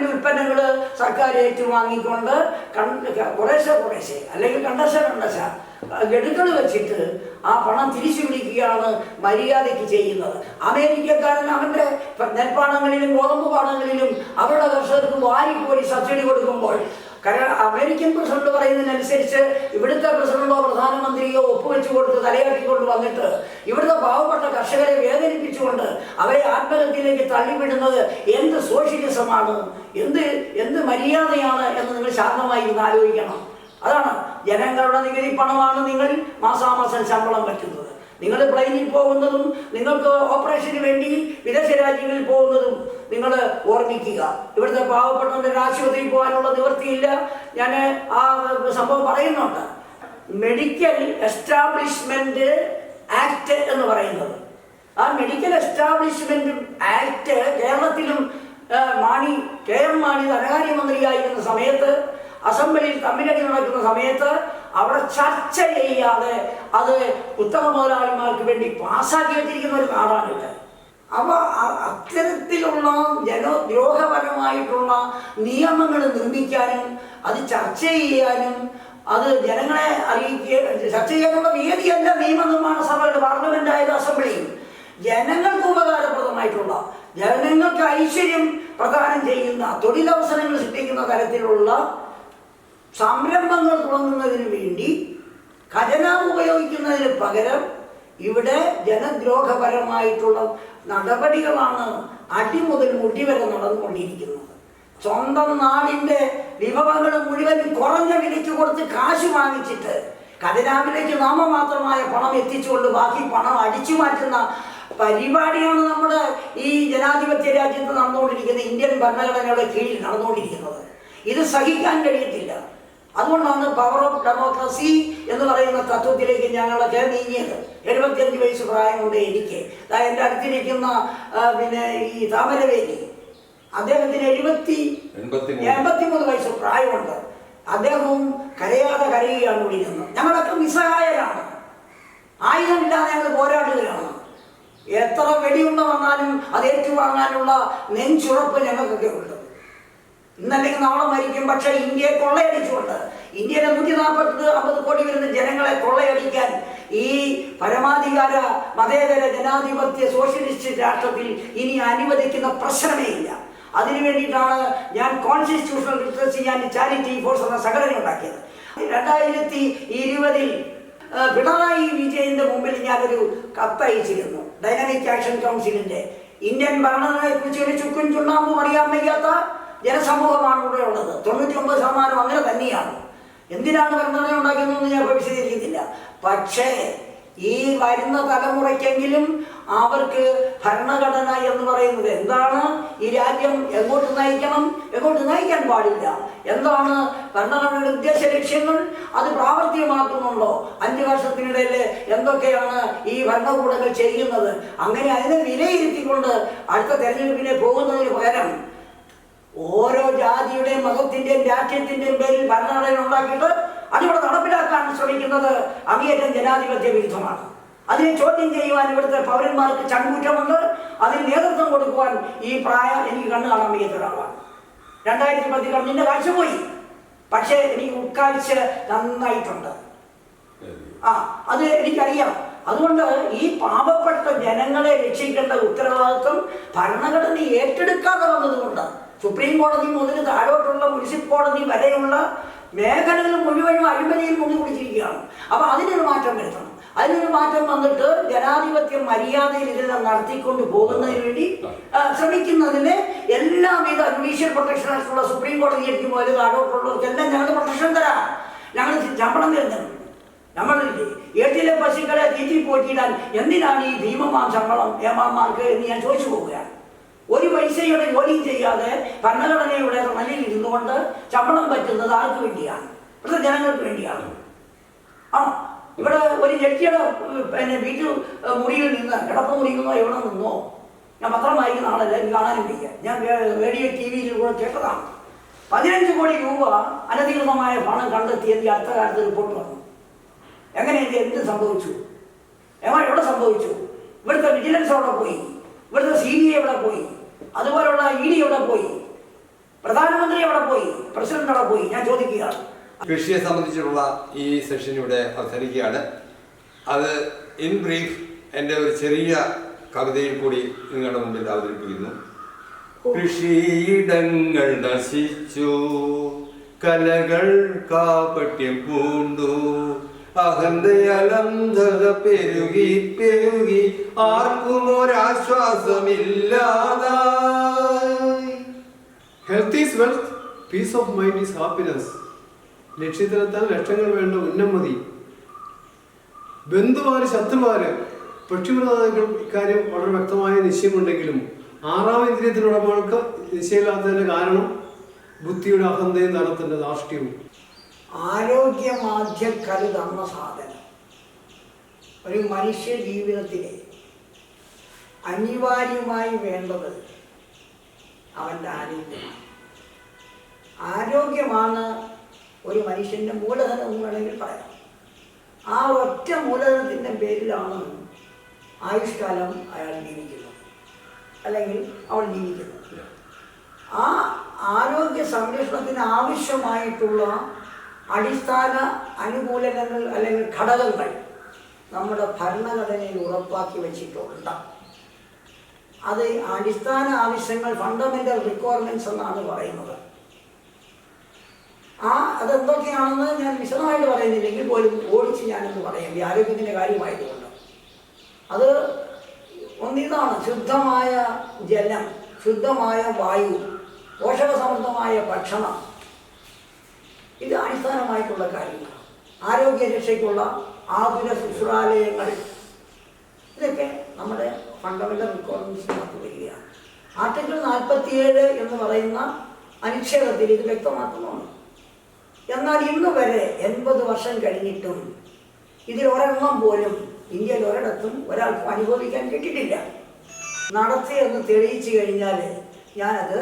ഉൽപ്പന്നങ്ങൾ സർക്കാർ ഏറ്റുവാങ്ങിക്കൊണ്ട് കുറേശ്ശെ അല്ലെങ്കിൽ കണ്ടശ ഗഡുക്കൾ വെച്ചിട്ട് ആ പണം തിരിച്ചു പിടിക്കുകയാണ് മര്യാദയ്ക്ക് ചെയ്യുന്നത്. അമേരിക്കക്കാരൻ അവൻ്റെ നെൽപ്പാടങ്ങളിലും ഗോതമ്പ് പാടങ്ങളിലും അവരുടെ കർഷകർക്ക് വാരിക്കോരി സബ്സിഡി കൊടുക്കുമ്പോൾ അമേരിക്കൻ പ്രസിഡന്റ് പറയുന്നതിനനുസരിച്ച് ഇവിടുത്തെ പ്രസിഡന്റോ പ്രധാനമന്ത്രിയോ ഒപ്പുവെച്ചു കൊടുത്ത് തലയാട്ടിക്കൊണ്ട് വന്നിട്ട് ഇവിടുത്തെ പാവപ്പെട്ട കർഷകരെ വേദനിപ്പിച്ചുകൊണ്ട് അവരെ ആത്മഹത്യയിലേക്ക് തള്ളിവിടുന്നത് എന്ത് സോഷ്യലിസമാണ്, എന്ത് മര്യാദയാണ് എന്ന് നിങ്ങൾ ശാന്തമായി ഇന്ന് ആലോചിക്കണം. അതാണ് ജനങ്ങളുടെ നികുതി പണമാണ് നിങ്ങൾ മാസാമാസം ശമ്പളം പറ്റുന്നത്. നിങ്ങൾ പ്ലെയിനിൽ പോകുന്നതും നിങ്ങൾക്ക് ഓപ്പറേഷന് വേണ്ടി വിദേശ രാജ്യങ്ങളിൽ പോകുന്നതും നിങ്ങൾ ഓർമ്മിക്കുക. ഇവിടുത്തെ പാവപ്പെട്ടവരുടെ ആശുപത്രിയിൽ പോകാനുള്ള നിവൃത്തിയില്ല. ഞാൻ ആ സംഭവം പറയുന്നുണ്ട്. മെഡിക്കൽ എസ്റ്റാബ്ലിഷ്മെന്റ് ആക്ട് എന്ന് പറയുന്നത്, ആ മെഡിക്കൽ എസ്റ്റാബ്ലിഷ്മെന്റ് ആക്ട് കേരളത്തിലും KM മാണി ധനകാര്യമന്ത്രിയായിരുന്ന സമയത്ത് അസംബ്ലിയിൽ തമ്മിലടി നടക്കുന്ന സമയത്ത് അവിടെ ചർച്ച ചെയ്യാതെ അത് ഉത്തമ മുതലാളിമാർക്ക് വേണ്ടി പാസ്സാക്കി വെച്ചിരിക്കുന്ന ഒരു നാടാണിത്. അപ്പോൾ അത്തരത്തിലുള്ള ജനദ്രോഹപരമായിട്ടുള്ള നിയമങ്ങൾ നിർമ്മിക്കാനും അത് ചർച്ച ചെയ്യാനും അത് ജനങ്ങളെ ചർച്ച ചെയ്യാനുള്ള വേദിയല്ല നിയമനിർമ്മാണ സഭയുടെ പാർലമെന്റായത് അസംബ്ലി. ജനങ്ങൾക്ക് ഉപകാരപ്രദമായിട്ടുള്ള, ജനങ്ങൾക്ക് ഐശ്വര്യം പ്രദാനം ചെയ്യുന്ന, തൊഴിലവസരങ്ങൾ സൃഷ്ടിക്കുന്ന തരത്തിലുള്ള സംരംഭങ്ങൾ തുടങ്ങുന്നതിന് വേണ്ടി ഖജനാവ് ഉപയോഗിക്കുന്നതിന് പകരം ഇവിടെ ജനദ്രോഹപരമായിട്ടുള്ള നടപടികളാണ് അടിമുതൽ മുടി വരെ നടന്നുകൊണ്ടിരിക്കുന്നത്. സ്വന്തം നാടിൻ്റെ വിഭവങ്ങൾ മുഴുവൻ കുറഞ്ഞ വിലയ്ക്ക് കൊടുത്ത് കാശ് വാങ്ങിച്ചിട്ട് ഖജനാവിലേക്ക് നാമമാത്രമായ പണം എത്തിച്ചുകൊണ്ട് ബാക്കി പണം അടിച്ചു മാറ്റുന്ന പരിപാടിയാണ് നമ്മുടെ ഈ ജനാധിപത്യ രാജ്യത്ത് നടന്നുകൊണ്ടിരിക്കുന്ന, ഇന്ത്യൻ ഭരണഘടനയുടെ കീഴിൽ നടന്നുകൊണ്ടിരിക്കുന്നത്. ഇത് സഹിക്കാൻ കഴിയത്തില്ല. അതുകൊണ്ടാണ് പവർ ഓഫ് ഡെമോക്രസി എന്ന് പറയുന്ന തത്വത്തിലേക്ക് ഞങ്ങളൊക്കെ നീങ്ങിയത്. 75 വയസ്സ് പ്രായമുണ്ട് എനിക്ക്. എൻ്റെ അടുത്തിരിക്കുന്ന ഈ താമരവേലി, അദ്ദേഹത്തിന് 83 വയസ്സ് പ്രായമുണ്ട്. അദ്ദേഹവും കരയാതെ കരയുകയാണ് ഇവിടെ നിന്ന്. ഞങ്ങളൊക്കെ നിസ്സഹായരാണ്, ആയുധമില്ലാതെ ഞങ്ങൾ പോരാടുകയാണ്. എത്ര വെടിയുണ്ട വന്നാലും അത് ഏറ്റുവാങ്ങാനുള്ള നെഞ്ചുറപ്പ് ഞങ്ങൾക്കൊക്കെ ഉണ്ട്. ഇന്നല്ലെങ്കിൽ നാളെ മരിക്കും. പക്ഷെ ഇന്ത്യയെ കൊള്ളയടിച്ചുകൊണ്ട്, ഇന്ത്യയിലെ 140-50 കോടി വരുന്ന ജനങ്ങളെ കൊള്ളയടിക്കാൻ ഈ പരമാധികാര മതേതര ജനാധിപത്യ സോഷ്യലിസ്റ്റ് രാഷ്ട്രത്തിൽ ഇനി അനുവദിക്കുന്ന പ്രശ്നമേ ഇല്ല. അതിനു വേണ്ടിയിട്ടാണ് ഞാൻ constitutional literacy and charity force എന്ന സംഘടന ഉണ്ടാക്കിയത്. 2020 പിണറായി വിജയന്റെ മുമ്പിൽ ഞാനൊരു കത്തയച്ചിരുന്നു. ഡൈനാമിക് ആക്ഷൻ കൗൺസിലിന്റെ ഇന്ത്യൻ ഭരണത്തെ കുറിച്ച് ഒരു ചുക്കും ചുണ്ണാമ്പും അറിയാൻ വയ്യാത്ത ജനസമൂഹമാണ് ഇവിടെ ഉള്ളത്. 99% അങ്ങനെ തന്നെയാണ്. എന്തിനാണ് ഭരണഘടന ഉണ്ടാക്കുന്നതെന്ന് ഞാൻ ഇപ്പോൾ വിശദീകരിക്കുന്നില്ല. പക്ഷേ ഈ വരുന്ന തലമുറയ്ക്കെങ്കിലും അവർക്ക് ഭരണഘടന എന്ന് പറയുന്നത് എന്താണ്, ഈ രാജ്യം എങ്ങോട്ട് നയിക്കണം, എങ്ങോട്ട് നയിക്കാൻ പാടില്ല, എന്താണ് ഭരണഘടനയുടെ ഉദ്ദേശ ലക്ഷ്യങ്ങൾ, അത് പ്രാവർത്തികമാക്കുന്നുണ്ടോ, 5 വർഷത്തിനിടയിൽ എന്തൊക്കെയാണ് ഈ ഭരണകൂടങ്ങൾ ചെയ്യുന്നത്, അങ്ങനെ അതിനെ വിലയിരുത്തിക്കൊണ്ട് അടുത്ത തെരഞ്ഞെടുപ്പിനെ പോകുന്നതിന് പകരം ഓരോ ജാതിയുടെയും മതത്തിന്റെയും രാഷ്ട്രീയത്തിന്റെയും പേരിൽ ഭരണഘടന ഉണ്ടാക്കിയിട്ട് അതിവിടെ നടപ്പിലാക്കാൻ ശ്രമിക്കുന്നത് അങ്ങേയറ്റം ജനാധിപത്യ വിരുദ്ധമാണ്. അതിനെ ചോദ്യം ചെയ്യുവാൻ ഇവിടുത്തെ പൗരന്മാർക്ക് ചങ്കൂറ്റമുണ്ട്. അതിന് നേതൃത്വം കൊടുക്കുവാൻ ഈ പ്രായം എനിക്ക് കണ്ണു കാണാൻ വയ്യാത്ത ഒരാളാണ്. 2010 കണ്ണിന്റെ കാഴ്ച പോയി, പക്ഷേ എനിക്ക് ഉൾക്കാഴ്ച നന്നായിട്ടുണ്ട്. അത് എനിക്കറിയാം. അതുകൊണ്ട് ഈ പാവപ്പെട്ട ജനങ്ങളെ രക്ഷിക്കേണ്ട ഉത്തരവാദിത്വം ഭരണഘടന ഏറ്റെടുക്കാതെ വന്നതുകൊണ്ട് സുപ്രീം കോടതി മുതൽ താഴോട്ടുള്ള മുനിസിപ്പൽ കോടതി വരെയുള്ള മേഖലകൾ മുഴുവനും അഴിമതിയിൽ മുങ്ങി കുടിച്ചിരിക്കുകയാണ്. അപ്പൊ അതിനൊരു മാറ്റം വരുത്തണം. അതിനൊരു മാറ്റം വന്നിട്ട് ജനാധിപത്യ മര്യാദയിൽ ഇതെല്ലാം നടത്തിക്കൊണ്ട് പോകുന്നതിന് വേണ്ടി ശ്രമിക്കുന്നതിന് എല്ലാവിധ ജുഡീഷ്യൽ പ്രൊട്ടക്ഷൻ ആയിട്ടുള്ള സുപ്രീം കോടതി എനിക്ക് മുതൽ താഴോട്ടുള്ളവർക്കെല്ലാം ഞങ്ങൾ പ്രൊട്ടക്ഷൻ തരാം. ഞങ്ങൾ ശമ്പളം തരുന്നുണ്ട്. നമ്മൾ 8 പശുക്കളെ തീറ്റി പോറ്റിയിടാൻ എന്തിനാണ് ഈ ഭീമമാം ശമ്പളം ഏമാന്മാർക്ക് എന്ന് ഞാൻ ചോദിച്ചു പോവുകയാണ്. ഒരു പൈസയുടെ ജോലിയും ചെയ്യാതെ ഭരണഘടനയുടെ നിലയിൽ ഇരുന്നുകൊണ്ട് ശമ്പളം പറ്റുന്നത് ആർക്ക് വേണ്ടിയാണ്? ഇവിടുത്തെ ജനങ്ങൾക്ക് വേണ്ടിയാണ്. ഇവിടെ ഒരു ജഡ്ജിയുടെ വീട്ടു മുറിയിൽ നിന്ന്, കിടപ്പ് മുറിയിൽ നിന്നോ എവിടെ നിന്നോ, ഞാൻ പത്രം വായിക്കുന്ന ആളല്ല, എനിക്ക് കാണാനും വയ്യ, ഞാൻ റേഡിയോ TV-യിൽ കൂടെ കേട്ടതാണ്. 15 കോടി രൂപ അനധികൃതമായ പണം കണ്ടെത്തിയെന്ന് അടുത്ത കാലത്ത് റിപ്പോർട്ട് വന്നു. എങ്ങനെ എന്ത് സംഭവിച്ചു? എവിടെ സംഭവിച്ചു? ഇവിടുത്തെ വിജിലൻസ് എവിടെ പോയി? ഇവിടുത്തെ CBI എവിടെ പോയി? അതുപോലുള്ള ED എവിടെ പോയി? പ്രധാനമന്ത്രി എവിടെ പോയി? പ്രസിഡന്റ് എവിടെ പോയി? ഞാൻ ചോദിക്കുകയാണ്. കൃഷിയെ സംബന്ധിച്ചിട്ടുള്ള ഈ സെഷൻ ഇവിടെ അവസാനിക്കുകയാണ്. അത് ഇൻ ബ്രീഫ് എൻ്റെ ഒരു ചെറിയ കവിതയിൽ കൂടി നിങ്ങളുടെ മുമ്പിൽ അവതരിപ്പിക്കുന്നു. കൃഷിയിടങ്ങൾ നശിച്ചു, കലകൾ കാപട്യം പൂണ്ടു, അഹന്തയലന്ധത പെരുകി പെരുകി ആർക്കും ഒരാശ്വാസമില്ലാതായി. Health is wealth, peace of mind is happiness. ലക്ഷ്യത്തിലെത്താൻ ലക്ഷങ്ങൾ വേണ്ട ഉന്നമതി. ബന്ധുവാര് ശത്രുവാര് പക്ഷിമൃഗാദികൾ ഇക്കാര്യം വളരെ വ്യക്തമായ നിശ്ചയമുണ്ടെങ്കിലും 6ാം ഇന്ദ്രിയത്തിനുടമകൾക്ക് നിശ്ചയമില്ലാത്തതിന്റെ കാരണം ബുദ്ധിയുടെ അഹന്തയും ധനത്തിന്റെ ധാർഷ്ട്യവും. ആരോഗ്യമാധ്യക്കരു തന്ന സാധനം ഒരു മനുഷ്യ ജീവിതത്തിലെ അനിവാര്യമായി വേണ്ടത് അവൻ്റെ ആരോഗ്യമാണ്. ആരോഗ്യമാണ് ഒരു മനുഷ്യൻ്റെ മൂലധനം എന്ന് വേണമെങ്കിൽ പറയാം. ആ ഒറ്റ മൂലധനത്തിൻ്റെ പേരിലാണ് ആയുഷ്കാലം അയാൾ ജീവിക്കുന്നത്, അല്ലെങ്കിൽ അവൾ ജീവിക്കുന്നത്. ആ ആരോഗ്യ സംരക്ഷണത്തിന് ആവശ്യമായിട്ടുള്ള അടിസ്ഥാന അനുകൂലനങ്ങൾ അല്ലെങ്കിൽ ഘടകങ്ങൾ നമ്മുടെ ഭരണഘടനയിൽ ഉറപ്പാക്കി വച്ചിട്ടുണ്ട്. അത് അടിസ്ഥാന ആവശ്യങ്ങൾ, ഫണ്ടമെന്റൽ റിക്വയർമെന്റ്സ് എന്നാണ് പറയുന്നത്. അതെന്തൊക്കെയാണെന്ന് ഞാൻ വിശദമായിട്ട് പറയുന്നില്ലെങ്കിൽ പോലും ഓടിച്ച് ഞാനെന്ന് പറയാം, ഈ ആരോഗ്യത്തിൻ്റെ കാര്യമായതുകൊണ്ട്. അത് ഒന്നിതാണ് ശുദ്ധമായ ജലം, ശുദ്ധമായ വായു, പോഷകസമൃദ്ധമായ ഭക്ഷണം. ഇത് അടിസ്ഥാനമായിട്ടുള്ള കാര്യങ്ങളാണ്. ആരോഗ്യരക്ഷയ്ക്കുള്ള ആതുര ശുശ്രൂഷാലയങ്ങൾ, ഇതൊക്കെ നമ്മുടെ ഫണ്ടമെന്റൽ റിക്വയർമെന്റ്സിനകത്ത് വരികയാണ്. ആർട്ടിക്കിൾ 47 എന്ന് പറയുന്ന അനുച്ഛേദത്തിൽ ഇത് വ്യക്തമാക്കുന്നുണ്ട്. എന്നാൽ ഇന്ന് വരെ 80 വർഷം കഴിഞ്ഞിട്ടും ഇതിൽ ഒരെണ്ണം പോലും ഇന്ത്യയിൽ ഒരിടത്തും ഒരാൾക്കും അനുഭവിക്കാൻ കിട്ടിയിട്ടില്ല. നടത്തിയെന്ന് തെളിയിച്ചു കഴിഞ്ഞാൽ ഞാനത്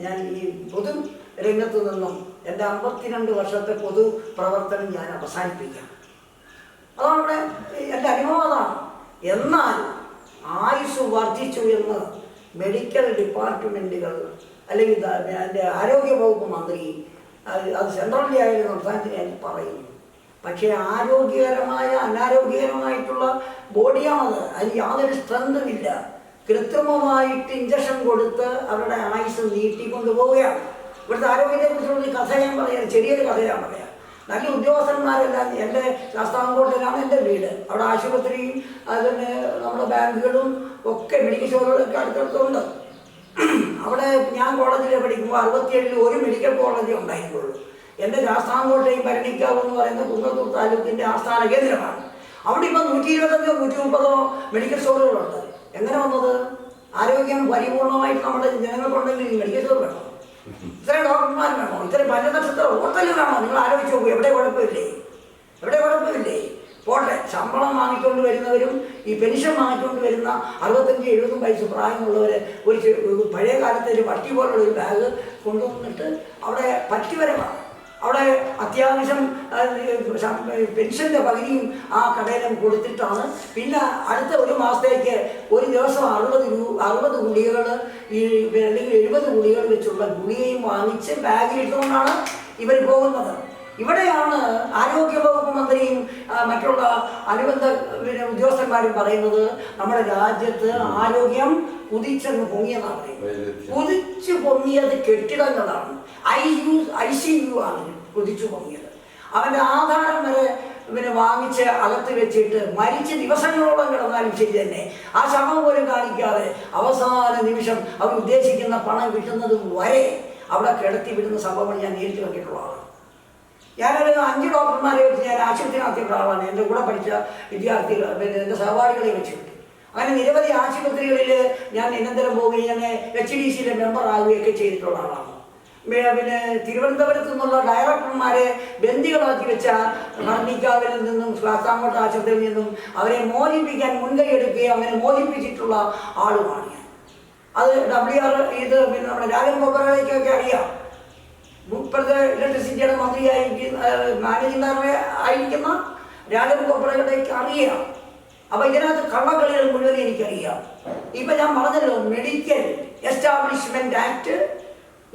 ഞാൻ ഈ പൊതു രംഗത്തു നിന്നും എൻ്റെ 52 വർഷത്തെ പൊതുപ്രവർത്തനം ഞാൻ അവസാനിപ്പിക്കാം. അതാണ് ഇവിടെ എൻ്റെ അനുഭവം അതാണ്. എന്നാൽ ആയുസ് വർദ്ധിച്ചു എന്ന് മെഡിക്കൽ ഡിപ്പാർട്ട്മെൻറ്റുകൾ അല്ലെങ്കിൽ എൻ്റെ ആരോഗ്യവകുപ്പ് മന്ത്രി അത് സെൻട്രലിൽ ആയാലും സംസ്ഥാനത്തിന് പറയുന്നു. പക്ഷേ ആരോഗ്യകരമായ അനാരോഗ്യകരമായിട്ടുള്ള ബോഡിയാണത്. അതിന് യാതൊരു സ്ട്രെങ്തും ഇല്ല. കൃത്രിമമായിട്ട് ഇഞ്ചക്ഷൻ കൊടുത്ത് അവരുടെ ആയുസ് നീട്ടിക്കൊണ്ടു പോവുകയാണ്. ഇവിടുത്തെ ആരോഗ്യത്തെക്കുറിച്ചുള്ള കഥ ഞാൻ പറയാം, ചെറിയൊരു കഥ ഞാൻ പറയാം. നല്ല ഉദ്യോഗസ്ഥന്മാരെല്ലാം എൻ്റെ ശാസ്താംകോട്ടയിലാണ് എൻ്റെ വീട്. അവിടെ ആശുപത്രിയും അതുപോലെ നമ്മുടെ ബാങ്കുകളും ഒക്കെ മെഡിക്കൽ സ്റ്റോറുകളൊക്കെ അടുത്തടുത്തുണ്ട്. അവിടെ ഞാൻ കോളേജിൽ പഠിക്കുമ്പോൾ 67 ഒരു മെഡിക്കൽ കോളേജ് ഉണ്ടായിരുന്നുള്ളൂ. എൻ്റെ ശാസ്താംകോട്ടയും ഭരണിക്കാവ് എന്ന് പറയുന്ന കുന്നത്തൂർ താലൂക്കിൻ്റെ ആസ്ഥാന കേന്ദ്രമാണ്. അവിടെ ഇപ്പോൾ 120 130 മെഡിക്കൽ സ്റ്റോറുകളുണ്ട്. എങ്ങനെ വന്നത്? ആരോഗ്യം പരിപൂർണമായിട്ട് നമ്മുടെ ജനങ്ങൾക്കുണ്ടെങ്കിൽ മെഡിക്കൽ സ്റ്റോർ വേണം, ഇത്രയും ഡോക്ടർമാർ വേണോ, ഇത്രയും പഞ്ചനക്ഷത്ര ഹോട്ടൽ വേണോ? നിങ്ങൾ ആലോചിച്ച് നോക്കൂ. എവിടെ കുഴപ്പമില്ലേ? എവിടെ കുഴപ്പമില്ലേ? പോട്ടെ, ശമ്പളം വാങ്ങിക്കൊണ്ട് വരുന്നവരും ഈ പെൻഷൻ വാങ്ങിക്കൊണ്ട് വരുന്ന 65-70 വയസ്സ് പ്രായമുള്ളവരെ ഒരു പഴയ കാലത്തെ ഒരു പട്ടി പോലുള്ള ഒരു ബാഗ് കൊണ്ടുവന്നിട്ട് അവിടെ പറ്റിവരവാണ്. അവിടെ അത്യാവശ്യം പെൻഷൻ്റെ പകുതിയും ആ കടയിലും കൊടുത്തിട്ടാണ് പിന്നെ അടുത്ത ഒരു മാസത്തേക്ക് ഒരു ദിവസം 60 ഗുളികകൾ അല്ലെങ്കിൽ 70 ഗുളികകൾ വെച്ചുള്ള ഗുളികയും വാങ്ങിച്ച് ബാഗിലിട്ടുകൊണ്ടാണ് ഇവർ പോകുന്നത്. ഇവിടെയാണ് ആരോഗ്യവകുപ്പ് മന്ത്രിയും മറ്റുള്ള അനുബന്ധ ഉദ്യോഗസ്ഥന്മാരും പറയുന്നത് നമ്മുടെ രാജ്യത്ത് ആരോഗ്യം കുതിച്ചെന്ന് പൊങ്ങിയെന്നാണ് പറയുന്നത്. കുതിച്ചു പൊങ്ങിയത് കെട്ടിടങ്ങളാണ്. ICU ആണ് കുതിച്ചു പൊങ്ങിയത്. അവൻ്റെ ആധാരം വരെ വാങ്ങിച്ച് അകത്ത് വെച്ചിട്ട് മരിച്ച് ദിവസങ്ങളോളം കിടന്നാലും ശരി തന്നെ ആ ശവം പോലും കാണിക്കാതെ അവസാന നിമിഷം അവർ ഉദ്ദേശിക്കുന്ന പണം കിട്ടുന്നത് വരെ അവിടെ കിടത്തി വിടുന്ന സംഭവം ഞാൻ നേരിട്ട് കണ്ടിട്ടുള്ളതാണ്. ഞാനൊരു 5 ഡോക്ടർമാരെ വെച്ച് ഞാൻ ആശുപത്രി നടത്തിയ ഒരാളാണ്. എൻ്റെ കൂടെ പഠിച്ച വിദ്യാർത്ഥികൾ എൻ്റെ സഹപാഠികളെ വെച്ചിട്ട് അങ്ങനെ നിരവധി ആശുപത്രികളിൽ ഞാൻ നിരന്തരം പോവുകയും ഞാൻ HDCയിലെ മെമ്പർ ആവുകയൊക്കെ ചെയ്തിട്ടുള്ള ആളാണ്. പിന്നെ തിരുവനന്തപുരത്തു നിന്നുള്ള ഡയറക്ടർമാരെ ബന്ദികളാക്കി വെച്ച ഭരണിക്കാവിൽ നിന്നും ശാസ്താംകോട്ട ആശുപത്രിയിൽ നിന്നും അവരെ മോചിപ്പിക്കാൻ മുൻകൈ എടുക്കുകയും അങ്ങനെ മോചിപ്പിച്ചിട്ടുള്ള ആളുമാണ് ഞാൻ. അത് WR ഇത് പിന്നെ നമ്മുടെ രാജൻ ഗോപുരയ്ക്കൊക്കെ അറിയാം. ഇപ്പോഴത്തെ ഇലക്ട്രിസിറ്റിയുടെ മന്ത്രിയായിരിക്കും മാനേജിംഗ് ഡയറക്ടർ ആയിരിക്കുന്ന രാജൻ ഗോപുരയ്ക്ക് അറിയാം. അപ്പോൾ ഇതിനകത്ത് കള്ളക്കളികൾ മുഴുവൻ എനിക്കറിയാം. ഇപ്പം ഞാൻ പറഞ്ഞല്ലോ, മെഡിക്കൽ എസ്റ്റാബ്ലിഷ്മെന്റ് ആക്ട്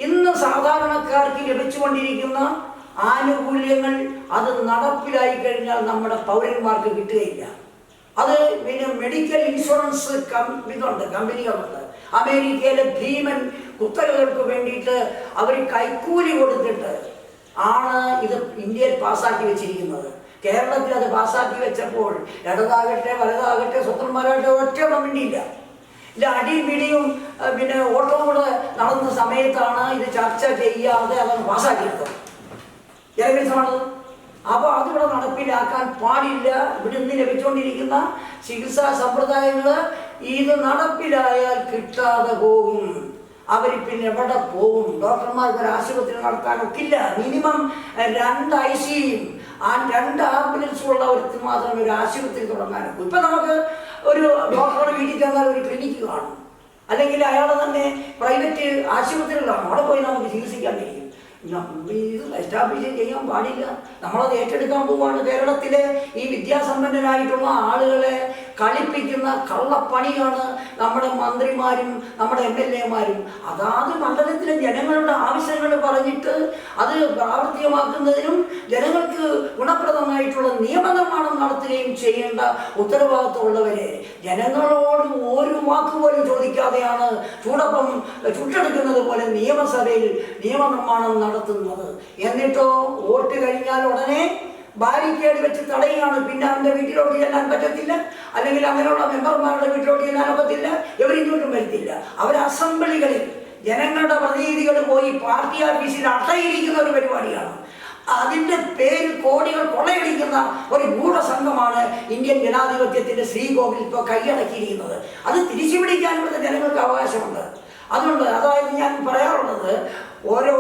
ഇന്ന് സാധാരണക്കാർക്ക് ലഭിച്ചുകൊണ്ടിരിക്കുന്ന ആനുകൂല്യങ്ങൾ അത് നടപ്പിലായി കഴിഞ്ഞാൽ നമ്മുടെ പൗരന്മാർക്ക് കിട്ടുകയില്ല. അത് പിന്നെ മെഡിക്കൽ ഇൻഷുറൻസ് കമ്പനികളുണ്ട്. അമേരിക്കയിലെ ഭീമൻ കുത്തകകൾക്ക് വേണ്ടിയിട്ട് അവർ കൈക്കൂലി കൊടുത്തിട്ട് ആണ് ഇത് ഇന്ത്യയിൽ പാസ്സാക്കി വെച്ചിരിക്കുന്നത്. കേരളത്തിൽ അത് പാസ്സാക്കി വെച്ചപ്പോൾ ഇടതാകട്ടെ വലതാകട്ടെ സ്വതന്ത്രന്മാരാകട്ടെ ഒറ്റ വേണ്ടിയില്ല. ഇല്ല, അടിയും പിടിയും പിന്നെ ഓട്ടവും കൂടെ നടന്ന സമയത്താണ് ഇത് ചർച്ച ചെയ്യാതെ അതാണ് പാസ്സാക്കിയെടുത്തത്. ജനവിരുദ്ധമാണത്. അപ്പോൾ അതിവിടെ നടപ്പിലാക്കാൻ പാടില്ല. ഇവിടെ നിന്ന് ലഭിച്ചുകൊണ്ടിരിക്കുന്ന ചികിത്സാ സമ്പ്രദായങ്ങൾ ഇത് നടപ്പിലായാൽ കിട്ടാതെ പോകും. അവർ പിന്നെ എവിടെ പോകും? ഡോക്ടർമാർക്ക് ഒരു ആശുപത്രി നടത്താനൊക്കില്ല. മിനിമം 2 ICUയും ആ 2 ആംബുലൻസും ഉള്ളവർക്ക് മാത്രമേ ഒരു ആശുപത്രി തുടങ്ങാനൊക്കൂ. ഇപ്പം നമുക്ക് ഒരു ഡോക്ടറുടെ വീട്ടിൽ ചെന്നാൽ ഒരു ക്ലിനിക്ക് കാണും, അല്ലെങ്കിൽ അയാൾ തന്നെ പ്രൈവറ്റ് ആശുപത്രികളാണ്, അവിടെ പോയി നമുക്ക് ചികിത്സിക്കാൻ കഴിയും. ഇത് എസ്റ്റാബ്ലിഷ് ചെയ്യാൻ പാടില്ല. നമ്മളത് ഏറ്റെടുക്കാൻ പോവുകയാണ്. കേരളത്തിലെ ഈ വിദ്യാസമ്പന്നരായിട്ടുള്ള ആളുകളെ കളിപ്പിക്കുന്ന കള്ളപ്പണിയാണ് നമ്മുടെ മന്ത്രിമാരും നമ്മുടെ MLAമാരും. അതാത് മണ്ഡലത്തിലെ ജനങ്ങളുടെ ആവശ്യങ്ങൾ പറഞ്ഞിട്ട് അത് പ്രാവർത്തികമാക്കുന്നതിനും ജനങ്ങൾക്ക് ഗുണപ്രദമായിട്ടുള്ള നിയമനിർമ്മാണം നടത്തുകയും ചെയ്യേണ്ട ഉത്തരവാദിത്തമുള്ളവരെ ജനങ്ങളോട് ഒരു വാക്കുപോലും ചോദിക്കാതെയാണ് ചുട്ടെടുക്കുന്നത് പോലെ നിയമസഭയിൽ നിയമനിർമ്മാണം നടത്തുന്നത്. എന്നിട്ടോ വോട്ട് കഴിഞ്ഞാൽ ഉടനെ ബാരിക്കേഡ് വെച്ച് തടയുകയാണ്. പിന്നെ അവൻ്റെ വീട്ടിലോട്ട് ചെല്ലാൻ പറ്റത്തില്ല, അല്ലെങ്കിൽ അങ്ങനെയുള്ള മെമ്പർമാരുടെ വീട്ടിലോട്ട് ചെല്ലാനൊക്കത്തില്ല. ഇവരിങ്ങോട്ടും വരത്തില്ല. അവർ അസംബ്ലികളിൽ ജനങ്ങളുടെ പ്രതിനിധികൾ പോയി പാർട്ടി ഓഫീസിൽ അട്ടയിരിക്കുന്ന ഒരു പരിപാടിയാണ്. അതിൻ്റെ പേര് കോടികൾ കൊള്ളയടിക്കുന്ന ഒരു ഗൂഢസംഘമാണ് ഇന്ത്യൻ ജനാധിപത്യത്തിൻ്റെ ശ്രീകോവിൽ ഇപ്പോൾ കൈയടക്കിയിരിക്കുന്നത്. അത് തിരിച്ചുപിടിക്കാൻ ഇവിടുത്തെ ജനങ്ങൾക്ക് അവകാശമുണ്ട്. അതുകൊണ്ട് അതായത് ഞാൻ പറയാറുള്ളത്, ഓരോ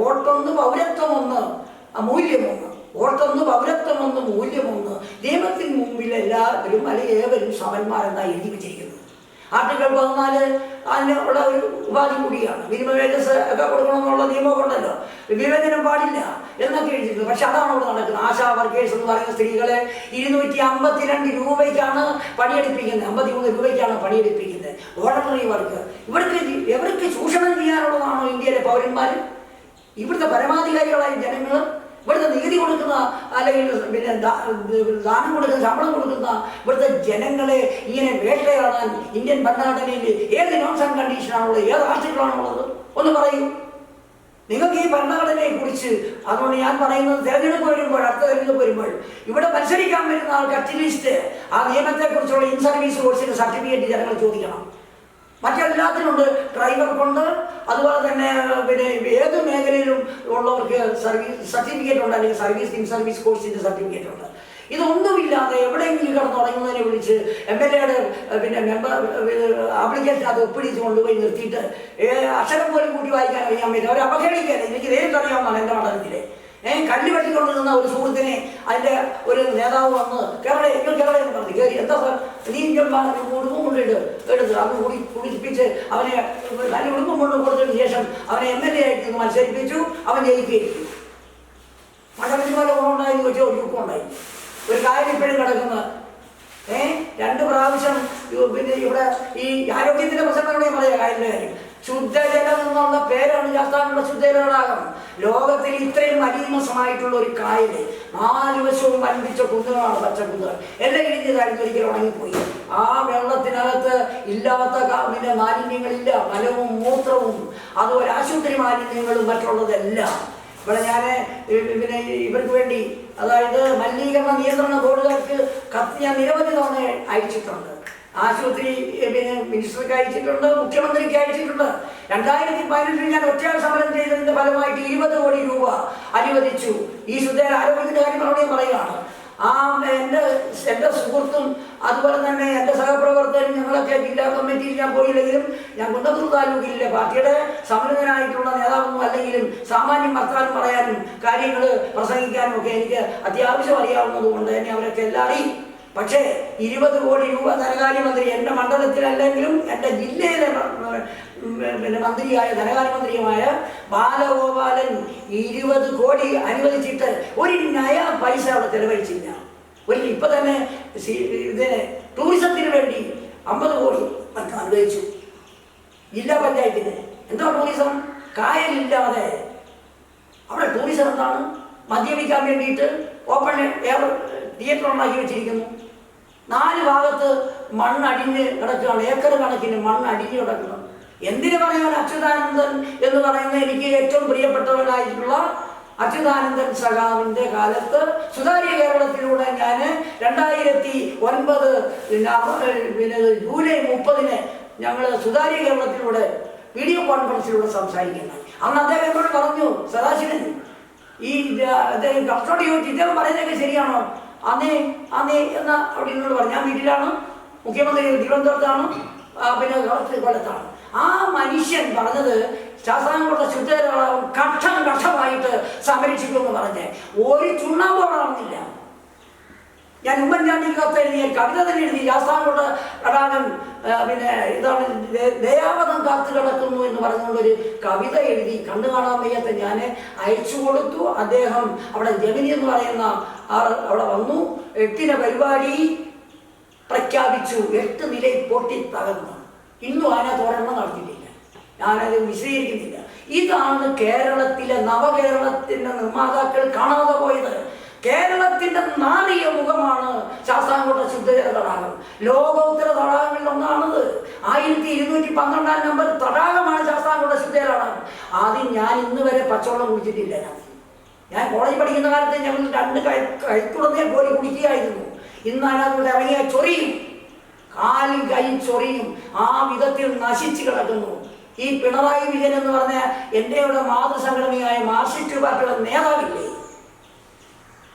ഓട്ടൊന്ന് പൗരത്വമൊന്ന് മൂല്യമൊന്ന്, ഓട്ടൊന്ന് പൗരത്വമൊന്ന് മൂല്യമൊന്ന്, നിയമത്തിന് മുമ്പിൽ എല്ലാവരും അല്ലെങ്കിൽ ഏവരും സമന്മാരെന്നാണ് എഴുതി വെച്ചിരിക്കുന്നത്. ആർട്ടിക്കിൾ 14 അതിന് ഉള്ള ഒരു ഉപാധി കൂടിയാണ്. മിനിമം വേജസ് ഒക്കെ കൊടുക്കണമെന്നുള്ള നിയമമൊക്കെ ഉണ്ടല്ലോ, വിവേചനം പാടില്ല എന്നൊക്കെ എഴുതിയിട്ടുണ്ട്. പക്ഷെ അതാണ് ഇവിടെ നടക്കുന്നത്. ആശാ വർക്കേഴ്സ് എന്ന് പറയുന്ന സ്ത്രീകളെ 252 രൂപയ്ക്കാണ് പണിയെടുപ്പിക്കുന്നത്, 53 രൂപയ്ക്കാണ് പണിയെടുപ്പിക്കുന്നത്. Ordinary work. ഇവർക്ക് ചൂഷണം ചെയ്യാനുള്ളതാണോ ഇന്ത്യയിലെ പൗരന്മാർ? ഇവിടുത്തെ പരമാധികാരികളായ ജനങ്ങൾ, ഇവിടുത്തെ നികുതി കൊടുക്കുന്ന അല്ലെങ്കിൽ പിന്നെ ദാനം കൊടുക്കുന്ന, ശമ്പളം കൊടുക്കുന്ന ഇവിടുത്തെ ജനങ്ങളെ ഇങ്ങനെ വേട്ടയാടാൻ ഇന്ത്യൻ ഭരണഘടനയിൽ ഏത് നോംസ് ആൻഡ് കണ്ടീഷനാണുള്ളത്, ഏത് ആർട്ടിക്കിളാണുള്ളത്? ഒന്ന് പറയൂ. നിങ്ങൾക്ക് ഈ ഭരണഘടനയെ കുറിച്ച്, അതുകൊണ്ട് ഞാൻ പറയുന്നത്, തെരഞ്ഞെടുപ്പ് വരുമ്പോൾ, അടുത്ത തെരഞ്ഞെടുപ്പ് വരുമ്പോൾ ഇവിടെ മത്സരിക്കാൻ വരുന്ന ആൾക്ക് അറ്റ്ലീസ്റ്റ് ആ നിയമത്തെക്കുറിച്ചുള്ള ഇൻ സർവീസ് കോഴ്സിന്റെ സർട്ടിഫിക്കറ്റ് ജനങ്ങൾ ചോദിക്കണം. മറ്റെല്ലാത്തിനുണ്ട്, ഡ്രൈവർക്കുണ്ട്, അതുപോലെ തന്നെ പിന്നെ ഏത് മേഖലയിലും ഉള്ളവർക്ക് സർവീസ് സർട്ടിഫിക്കറ്റ് ഉണ്ട്, അല്ലെങ്കിൽ സർവീസ് ഇൻ സർവീസ് കോഴ്സിന്റെ സർട്ടിഫിക്കറ്റ് ഉണ്ട്. ഇതൊന്നുമില്ലാതെ എവിടെയെങ്കിലും കിടന്നുറങ്ങുന്നതിനെ വിളിച്ച് MLA-യുടെ പിന്നെ മെമ്പർ ആപ്ലിക്കേഷൻ അത് ഒപ്പിടിച്ച് കൊണ്ടുപോയി നിർത്തിയിട്ട് അക്ഷരം പോലും കൂട്ടി വായിക്കാൻ അറിയാൻ പറ്റില്ല. അവർ അവഹേളിക്കുകയല്ല. എനിക്ക് നേരിട്ടറിയാവുന്നതാണ് എൻ്റെ മണ്ഡലത്തിലെ. കല്ല് വെട്ടിക്കൊണ്ടിരുന്ന ഒരു സുഹൃത്തിനെ അതിൻ്റെ ഒരു നേതാവ് വന്ന് കേരള എന്ന് പറഞ്ഞു കയറി, എന്താ സാർ നീ ഉടുപ്പും കൊണ്ടിട്ട് എടുത്ത് അവന് കുടിപ്പിച്ച് അവനെ നല്ല ഉടുപ്പും കൊണ്ട് കൊടുത്തതിന് ശേഷം അവനെ MLA ആയിട്ട് മത്സരിപ്പിച്ചു. അവൻ ജയിക്കുകയും മണ്ഡലത്തിൽ പോലെ ഗുണമുണ്ടായെന്ന് ചോദിച്ചാൽ ഒരു ദുഃഖമുണ്ടായി. ഒരു കാര്യം ഇപ്പോഴും കിടക്കുന്നത് 2 പ്രാവശ്യം പിന്നെ ഇവിടെ ഈ ആരോഗ്യത്തിന്റെ പ്രശ്നങ്ങളോട് ഞാൻ പറയാം. കാര്യത്തിൻ്റെ കാര്യം, ശുദ്ധജലം എന്നുള്ള പേരാണ് ശാസ്താനുള്ള ശുദ്ധജലതടാകം. ലോകത്തിൽ ഇത്രയും മലീമസമായിട്ടുള്ള ഒരു കായല്, 4 വശവും വൻപിച്ച കുന്നുകളാണ്, പച്ചക്കുന്നുകൾ. എല്ലാം ഇടിഞ്ഞതായിരുന്നു, ഒരിക്കലും ഉണങ്ങിപ്പോയി. ആ വെള്ളത്തിനകത്ത് ഇല്ലാത്ത പിന്നെ മാലിന്യങ്ങളില്ല, മലവും മൂത്രവും, അതുപോലെ ആശുപത്രി മാലിന്യങ്ങളും മറ്റുള്ളതെല്ലാം. ഇവിടെ ഞാൻ പിന്നെ ഇവർക്ക് വേണ്ടി, അതായത് മലിനീകരണ നിയന്ത്രണ ബോർഡുകാർക്ക് കത്ത് ഞാൻ നിരവധി തവണ അയച്ചിട്ടുണ്ട്. ആശുപത്രി പിന്നെ മിനിസ്റ്റർക്ക് അയച്ചിട്ടുണ്ട്, മുഖ്യമന്ത്രിക്ക് അയച്ചിട്ടുണ്ട്. 2015 ഞാൻ ഒറ്റയാൾ സമരം ചെയ്തതിന്റെ ഫലമായിട്ട് 20 കോടി രൂപ അനുവദിച്ചു. ഈ ശുദ്ധ ആരോഗ്യത്തിന്റെ കാര്യം മറുപടി പറയുകയാണ്. എൻ്റെ സുഹൃത്തും അതുപോലെ തന്നെ എൻ്റെ സഹപ്രവർത്തകരും ഞങ്ങളൊക്കെ ജില്ലാ കമ്മിറ്റിയിൽ ഞാൻ പോയില്ലെങ്കിലും, ഞാൻ കുന്നത്തൂർ താലൂക്കിലെ പാർട്ടിയുടെ സമരനായിട്ടുള്ള നേതാവൊന്നും അല്ലെങ്കിലും സാമാന്യം വർത്താനം പറയാനും കാര്യങ്ങൾ പ്രസംഗിക്കാനും ഒക്കെ എനിക്ക് അത്യാവശ്യം അറിയാവുന്നത് കൊണ്ട് തന്നെ അവരൊക്കെ എല്ലാം അറിയും. പക്ഷേ 20 കോടി രൂപ ധനകാര്യമന്ത്രി, എൻ്റെ മണ്ഡലത്തിലല്ലെങ്കിലും എൻ്റെ ജില്ലയിലെ പിന്നെ മന്ത്രിയായ ധനകാര്യമന്ത്രിയുമായ ബാലഗോപാലൻ 20 കോടി അനുവദിച്ചിട്ട് ഒരു നയ പൈസ അവിടെ ചെലവഴിച്ചില്ല. ഇപ്പൊ തന്നെ ഇതിന് ടൂറിസത്തിന് വേണ്ടി 50 കോടി അനുവദിച്ചു ജില്ലാ പഞ്ചായത്തിന്. എന്താ ടൂറിസം? കായലില്ലാതെ അവിടെ ടൂറിസം എന്താണ്? മദ്യപിക്കാൻ വേണ്ടിയിട്ട് ഓപ്പൺ എയർ തിയേറ്റർ ഉണ്ടാക്കി വെച്ചിരിക്കുന്നു. 4 ഭാഗത്ത് മണ്ണടിഞ്ഞ് കിടക്കുകയാണ്, ഏക്കർ കണക്കിന് മണ്ണടിഞ്ഞ് കിടക്കുന്നു. എന്തിനു പറയാൻ? അച്യുതാനന്ദൻ എന്ന് പറയുന്ന എനിക്ക് ഏറ്റവും പ്രിയപ്പെട്ടവനായിട്ടുള്ള അച്യുതാനന്ദൻ സഖാവിൻ്റെ കാലത്ത് സുതാര്യ കേരളത്തിലൂടെ ഞാൻ 2009 ജൂലൈ 30 ഞങ്ങൾ സുതാര്യ കേരളത്തിലൂടെ വീഡിയോ കോൺഫറൻസിലൂടെ സംസാരിക്കുന്നത്. അന്ന് അദ്ദേഹം എന്നോട് പറഞ്ഞു, സദാശിവൻ ഈ അദ്ദേഹം ഡോക്ടറോട് ചോദിച്ചു, ഇദ്ദേഹം പറയുന്നതൊക്കെ ശരിയാണോ? അന്നേ എന്ന് അവിടെ എന്നോട് പറഞ്ഞു. ഞാൻ വീട്ടിലാണ്, മുഖ്യമന്ത്രി തിരുവനന്തപുരത്താണ്, പിന്നെ കൊല്ലത്താണ്. ആ മനുഷ്യൻ പറഞ്ഞത് ശാസ്താംകോട്ട ശുദ്ധജലം ഘട്ടമായിട്ട് സംരക്ഷിക്കുമെന്ന് പറഞ്ഞ് ഒരു ചുണ്ണാമ്പോടാണെന്നില്ല. ഞാൻ ഉമ്മൻചാണ്ടിക്ക് കത്തെഴുതിയ കവിത തന്നെ എഴുതി, ശാസ്താംകോട്ട തടാകം പിന്നെ ഇതാണ് ദയാവധം കാത്തു കിടക്കുന്നു എന്ന് പറഞ്ഞുകൊണ്ടൊരു കവിത എഴുതി കണ്ടു കാണാൻ വയ്യാത്ത ഞാൻ അയച്ചു കൊടുത്തു. അദ്ദേഹം അവിടെ ജമിനി എന്ന് പറയുന്ന അവിടെ വന്നു, 8-ന് പരിപാടി പ്രഖ്യാപിച്ചു. 8 നിലയിൽ പൊട്ടി തകർന്നു. ഇന്നും അതിനകത്ത് ഒരെണ്ണം നടത്തിയിട്ടില്ല. ഞാനത് വിശദീകരിക്കുന്നില്ല. ഇതാണ് കേരളത്തിലെ നവകേരളത്തിൻ്റെ നിർമ്മാതാക്കൾ കാണാതെ പോയത്. കേരളത്തിന്റെ നാറിയ മുഖമാണ് ശാസ്താംകോട്ട ശുദ്ധജല തടാകം. ലോകോത്തര തടാകങ്ങളിൽ ഒന്നാണത്. 1212 നമ്പർ തടാകമാണ് ശാസ്താംകോട്ട ശുദ്ധജല തടാകം. ആദ്യം ഞാൻ ഇന്ന് വരെ പച്ചവെള്ളം കുടിച്ചിട്ടില്ല. ഞാൻ കോളേജ് പഠിക്കുന്ന കാലത്ത് ഞങ്ങൾ 2 കൈത്തുടന്നേ കോരി കുടിക്കുകയായിരുന്നു. ഇന്ന് അതിനകത്ത് ഇറങ്ങിയ ചൊറിയും, കാലും കൈയും ചൊറിയും. ആ വിധത്തിൽ നശിച്ചു കിടക്കുന്നു. ഈ പിണറായി വിജയൻ എന്ന് പറഞ്ഞ എൻ്റെ മാതൃസംഘടനയായ മാർക്സിസ്റ്റ് പാർട്ടിയുടെ നേതാവില്ലേ,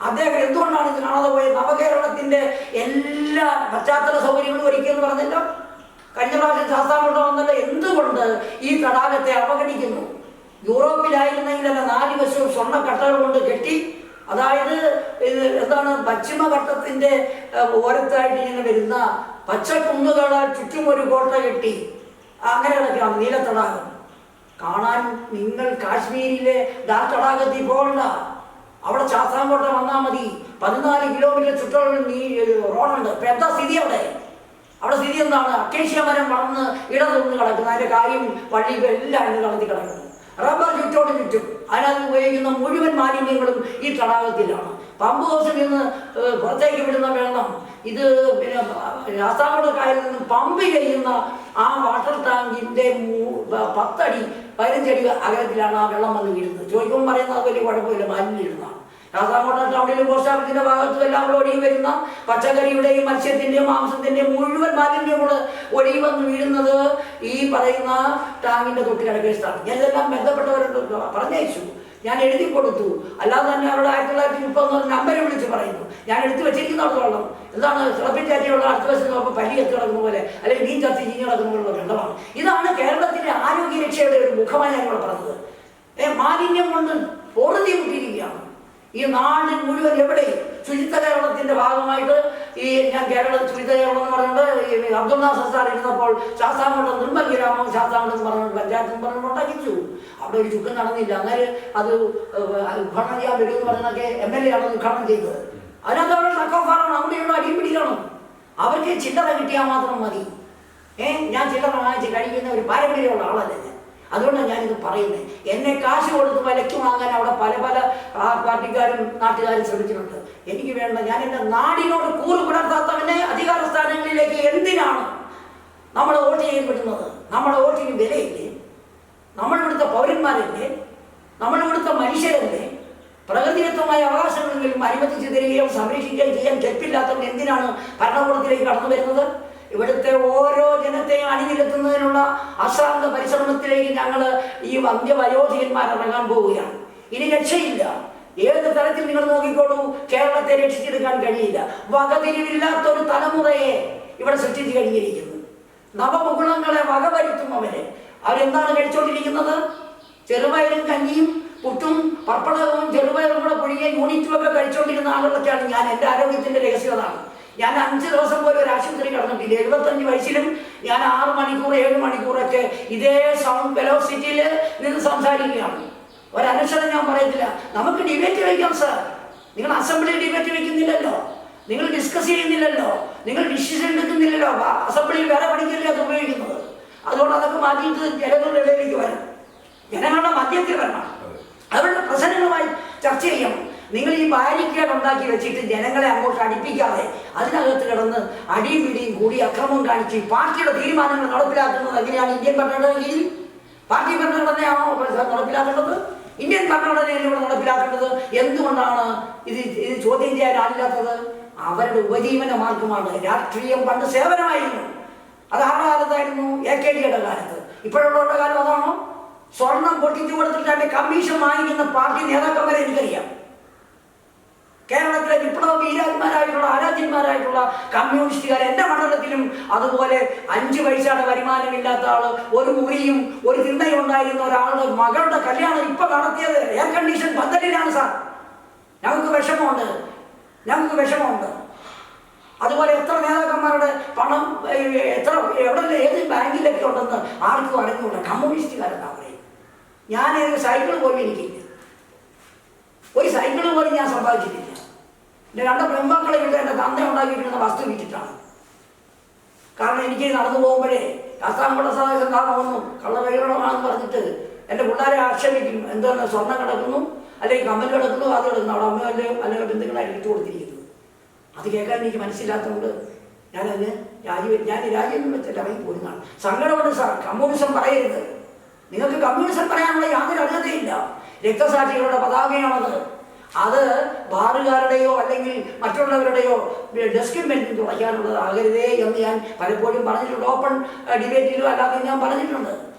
അദ്ദേഹം എന്തുകൊണ്ടാണ് ഇത് കാണാതെ പോയത്? നവകേരളത്തിന്റെ എല്ലാ പശ്ചാത്തല സൗകര്യങ്ങളും ഒരുക്കിയെന്ന് പറഞ്ഞല്ലോ. കഴിഞ്ഞ പ്രാവശ്യം ശാസ്താംകോട്ട വന്നല്ലോ. എന്തുകൊണ്ട് ഈ തടാകത്തെ അവഗണിക്കുന്നു? യൂറോപ്പിലായിരുന്നെങ്കിലല്ല 4 വശവും സ്വർണ്ണക്കട്ടകൾ കൊണ്ട് കെട്ടി, അതായത് എന്താണ് പശ്ചിമഘട്ടത്തിന്റെ ഓരത്തായിട്ട് ഇങ്ങനെ വരുന്ന പച്ചക്കുന്നുകളാൽ ചുറ്റും ഒരു കോട്ട കെട്ടി അങ്ങനെ കിടക്കുകയാണ് നീലത്തടാകം. കാണാൻ നിങ്ങൾ കാശ്മീരിലെ ദാൽ തടാകത്തിൽ പോകണ്ട, അവിടെ ശാസ്താംകോട്ട വന്നാൽ മതി. 14 കിലോമീറ്റർ ചുറ്റളവിൽ റോഡുണ്ട്. ഇപ്പം എന്താ സ്ഥിതി അവിടെ? അവിടെ സ്ഥിതി എന്താണ്? അക്കേഷ്യ മരം വളർന്ന് ഇടതുറന്ന് കിടക്കുന്നു. അതിൻ്റെ കായും വള്ളിയും എല്ലാം ഇന്ന് കളത്തി കിടക്കുന്നു. റബ്ബർ ചുറ്റോട് ചുറ്റും. അതിനകത്ത് ഉപയോഗിക്കുന്ന മുഴുവൻ മാലിന്യങ്ങളും ഈ തടാകത്തിലാണ്. പമ്പ് ഹൗസിൽ നിന്ന് പുറത്തേക്ക് വിടുന്ന വെള്ളം ഇത് പിന്നെ ശാസ്താംകോട്ട കായലിൽ നിന്ന് പമ്പ് ചെയ്യുന്ന ആ വാട്ടർ ടാങ്കിൻ്റെ 10 അടി 15 അടി അകലത്തിലാണ് ആ വെള്ളം വന്ന് വീഴുന്നത്. ചോദിക്കുമ്പോൾ പറയുന്നത് വലിയ കുഴപ്പമില്ല, മാലിന്യം ഇടുന്നതാണ്. ശാസ്താംകോട്ട ടൗണിലും പോസ്റ്റ് ഓഫീസിന്റെ ഭാഗത്തും എല്ലാം ഒഴുകി വരുന്ന പച്ചക്കറിയുടെയും മത്സ്യത്തിന്റെയും മാംസത്തിന്റെയും മുഴുവൻ മാലിന്യങ്ങൾ ഒഴുകി വന്ന് വീഴുന്നത് ഈ പറയുന്ന ടാങ്കിന്റെ തൊട്ട് കിടക്കേസ്ഥാണ്. ഞാൻ ഇതെല്ലാം ബന്ധപ്പെട്ടവരോട് പറഞ്ഞയച്ചു, ഞാൻ എഴുതി കൊടുത്തു. അല്ലാതെ തന്നെ അവിടെ 1930 നമ്പർ വിളിച്ച് പറയുന്നു. ഞാൻ എടുത്തു വെച്ചിരിക്കുന്ന വെള്ളം എന്താണ്? തിളപ്പിച്ചാറ്റിയുള്ള അടുത്ത വശത്ത് നോക്കുമ്പോൾ പല്ലി എത്തി കിടക്കുന്ന പോലെ, അല്ലെങ്കിൽ മീൻ ചത്തി ചീഞ്ഞ് കിടക്കുന്ന പോലുള്ള വെള്ളമാണ്. ഇതാണ് കേരളത്തിലെ ആരോഗ്യരക്ഷയുടെ ഒരു മുഖമായി ഞങ്ങൾ പറഞ്ഞത്. മാലിന്യം കൊണ്ട് പൊറുതി മുട്ടിയിരിക്കുകയാണ് ഈ നാടിൽ മുഴുവൻ. എവിടെ ശുചിത്വ കേരളത്തിന്റെ ഭാഗമായിട്ട് ഈ ഞാൻ കേരള ശുചിത്വ കേരളം എന്ന് പറയുന്നത് അബ്ദുൽ നാസർ സാർ ഇരുന്നപ്പോൾ ശാസ്താംകോട്ടം നിർമ്മൽ ഗ്രാമം ശാസ്താംകോട്ടം എന്ന് പറഞ്ഞ പഞ്ചായത്ത് പറഞ്ഞു ഉണ്ടാക്കിച്ചു. അവിടെ ഒരു ചുക്കം നടന്നില്ല. അന്നേരം അത് ഉദ്ഘാടനം ചെയ്യാൻ വരുമെന്ന് പറഞ്ഞൊക്കെ MLA ആണ് ഉദ്ഘാടനം ചെയ്തത്. അതിനകത്ത് അവിടെ ഷക്കോഫാറാണ്, അവിടെയുള്ള അടിപിടിയാണ്. അവർക്ക് ചില്ലറ കിട്ടിയാൽ മാത്രം മതി. ഞാൻ ചില്ലറ വാങ്ങിച്ച് കഴിക്കുന്ന ഒരു പാരമ്പര്യമുള്ള ആളല്ലേ ഞാൻ. അതുകൊണ്ടാണ് ഞാനിത് പറയുന്നത്. എന്നെ കാശ് കൊടുത്ത് വിലയ്ക്ക് വാങ്ങാൻ അവിടെ പല പല പാർട്ടിക്കാരും നാട്ടുകാരും ശ്രമിച്ചിട്ടുണ്ട്. എനിക്ക് വേണ്ട. ഞാൻ എൻ്റെ നാടിനോട് കൂറ് പുലർത്താത്തവനെ അധികാര സ്ഥാനങ്ങളിലേക്ക് എന്തിനാണ് നമ്മൾ വോട്ട് ചെയ്യപ്പെടുന്നത്? നമ്മുടെ വോട്ടിന് വിലയില്ലേ? നമ്മളിവിടുത്തെ പൗരന്മാരല്ലേ? നമ്മളിവിടുത്തെ മനുഷ്യരല്ലേ? പ്രകൃതിദത്തമായ അവകാശങ്ങളെങ്കിലും അനുവദിച്ചു തരികയോ സംരക്ഷിക്കുകയോ ചെയ്യാൻ കെൽപ്പില്ലാത്തവൻ എന്തിനാണ് ഭരണകൂടത്തിലേക്ക് കടന്നു വരുന്നത്? ഇവിടുത്തെ ഓരോ ജനത്തെയും അണിനിരത്തുന്നതിനുള്ള അശ്രാന്ത പരിശ്രമത്തിലേക്ക് ഞങ്ങൾ ഈ വന്ധ്യവയോധികന്മാർ ഇറങ്ങാൻ പോവുകയാണ്. ഇനി രക്ഷയില്ല. ഏത് തരത്തിൽ നിങ്ങൾ നോക്കിക്കോളൂ, കേരളത്തെ രക്ഷിച്ചെടുക്കാൻ കഴിയില്ല. വകതിരിവില്ലാത്തൊരു തലമുറയെ ഇവിടെ സൃഷ്ടിച്ചു കഴിഞ്ഞിരിക്കുന്നു. നവമുകുളങ്ങളെ വകവരുത്തും അവരെന്താണ് കഴിച്ചുകൊണ്ടിരിക്കുന്നത്? ചെറുപയറും കഞ്ഞിയും പുട്ടും പപ്പടവും ചെറുപയറും കൂടെ പുഴുകിയ യൂണിറ്റും ഒക്കെ കഴിച്ചുകൊണ്ടിരുന്ന ആളുകളൊക്കെയാണ് ഞാൻ. എൻ്റെ ആരോഗ്യത്തിൻ്റെ രഹസ്യതാണ്. ഞാൻ 5 ദിവസം പോലും ഒരു ആശുപത്രി കടന്നിട്ടില്ല. 75 വയസ്സിലും ഞാൻ 6 മണിക്കൂർ 7 മണിക്കൂറൊക്കെ ഇതേ സൗണ്ട് വെലോസിറ്റിയിൽ നിന്ന് സംസാരിക്കുകയാണ്. ഒരനുസരണം ഞാൻ പറയത്തില്ല. നമുക്ക് ഡിബേറ്റ് വയ്ക്കാം സാർ. നിങ്ങൾ അസംബ്ലിയിൽ ഡിബേറ്റ് വയ്ക്കുന്നില്ലല്ലോ, നിങ്ങൾ ഡിസ്കസ് ചെയ്യുന്നില്ലല്ലോ, നിങ്ങൾ ഡിസിഷൻ എടുക്കുന്നില്ലല്ലോ. അസംബ്ലിയിൽ വേറെ പണിക്കല്ലേ അത് ഉപയോഗിക്കുന്നത്. അതുകൊണ്ട് അതൊക്കെ മാറ്റിയിട്ട് ജനങ്ങളുടെ ഇടയിലേക്ക് വരണം, ജനങ്ങളുടെ മധ്യത്തിൽ വരണം, അവരുടെ പ്രശ്നങ്ങളുമായി ചർച്ച ചെയ്യണം. നിങ്ങൾ ഈ ബാരിക്കേഡ് ഉണ്ടാക്കി വെച്ചിട്ട് ജനങ്ങളെ അങ്ങോട്ട് അടുപ്പിക്കാതെ അതിനകത്ത് കിടന്ന് അടിയും പിടിയും കൂടി അക്രമം കാണിച്ച് പാർട്ടിയുടെ തീരുമാനങ്ങൾ നടപ്പിലാക്കുന്നത് എങ്ങനെയാണ്? ഇന്ത്യൻ ഭരണഘടന കീഴിൽ പാർട്ടി ഭരണഘടനയാണോ നടപ്പിലാക്കേണ്ടത്? ഇന്ത്യൻ ഭരണഘടനയിലൂടെ നടപ്പിലാക്കേണ്ടത്? എന്തുകൊണ്ടാണ് ഇത് ചോദ്യം ചെയ്യാൻ ആളില്ലാത്തത്? അവരുടെ ഉപജീവന മാർഗമാണ് രാഷ്ട്രീയം. പണ്ട് സേവനമായിരുന്നു. അത് ആരുടെ കാലത്തായിരുന്നു? AKDയുടെ കാലത്ത്. ഇപ്പോഴുള്ളവരുടെ കാലം അതാണോ? സ്വർണം പൊട്ടിച്ചു കൊടുത്തിട്ട് അതിന്റെ കമ്മീഷൻ വാങ്ങിക്കുന്ന പാർട്ടി നേതാക്കന്മാരെ എനിക്കറിയാം. കേരളത്തിലെ വിപ്ലവ വീരാന്മാരായിട്ടുള്ള ആരാധ്യന്മാരായിട്ടുള്ള കമ്മ്യൂണിസ്റ്റുകാർ എൻ്റെ മണ്ഡലത്തിലും അതുപോലെ 5 പൈസയുടെ വരുമാനമില്ലാത്ത ആള്, ഒരു മുറിയും ഒരു തിണ്ണയും ഉണ്ടായിരുന്ന ഒരാളുടെ മകളുടെ കല്യാണം ഇപ്പൊ നടത്തിയത് എയർ കണ്ടീഷൻ പന്തലിലാണ് സാർ. ഞങ്ങൾക്ക് വിഷമമുണ്ട്. അതുപോലെ എത്ര നേതാക്കന്മാരുടെ പണം എവിടെ ഏത് ബാങ്കിലൊക്കെ ഉണ്ടെന്ന് ആർക്കും അറിഞ്ഞുകൂടാ. കമ്മ്യൂണിസ്റ്റുകാരെന്താ പറയും? ഞാൻ ഒരു സൈക്കിൾ പോലും എനിക്കില്ല, ഒരു സൈക്കിൾ പോലും ഞാൻ സമ്പാദിച്ചിട്ടില്ല. എൻ്റെ 2 പെൺമക്കളെ വിട്ട് എൻ്റെ തന്ത ഉണ്ടാക്കിയിരിക്കുന്ന വസ്തു വിറ്റിട്ടാണ്. കാരണം എനിക്ക് നടന്നു പോകുമ്പോഴേ ശാസ്താംകോട്ട സാധനം കാണുമെന്നും കള്ളവഴികളാണെന്ന് പറഞ്ഞിട്ട് എൻ്റെ പിള്ളേരെ ആക്ഷേപിക്കും. എന്താണ് സ്വർണ്ണം കിടക്കുന്നു, അല്ലെങ്കിൽ കമ്മൽ കിടക്കുന്നു, അത് കിടക്കുന്നു, അവിടെ അമ്മയല്ലെയോ അല്ലെങ്കിൽ ബന്ധുക്കളായിട്ട് ഇട്ട് കൊടുത്തിരിക്കുന്നത്. അത് കേൾക്കാൻ എനിക്ക് മനസ്സിലാത്തതുകൊണ്ട് ഞാനതിന് രാജ്യം വെച്ചിട്ട് ഇറങ്ങി പോരുന്നതാണ്. സങ്കടമുണ്ട് സാർ. കമ്മ്യൂണിസം പറയരുത്. നിങ്ങൾക്ക് കമ്മ്യൂണിസം പറയാനുള്ള യാതൊരു അർഹതയില്ല. രക്തസാക്ഷികളുടെ പതാകയാണത്. അത് ബാറുകാരുടെയോ അല്ലെങ്കിൽ മറ്റുള്ളവരുടെയോ ഡെസ്കിൻ ബെഞ്ചിൽ തുറയ്ക്കാനുള്ളതാകരുതേ എന്ന് ഞാൻ പലപ്പോഴും പറഞ്ഞിട്ടുണ്ട്. ഓപ്പൺ ഡിബേറ്റിലും അല്ലാതെ ഞാൻ പറഞ്ഞിട്ടുണ്ട്.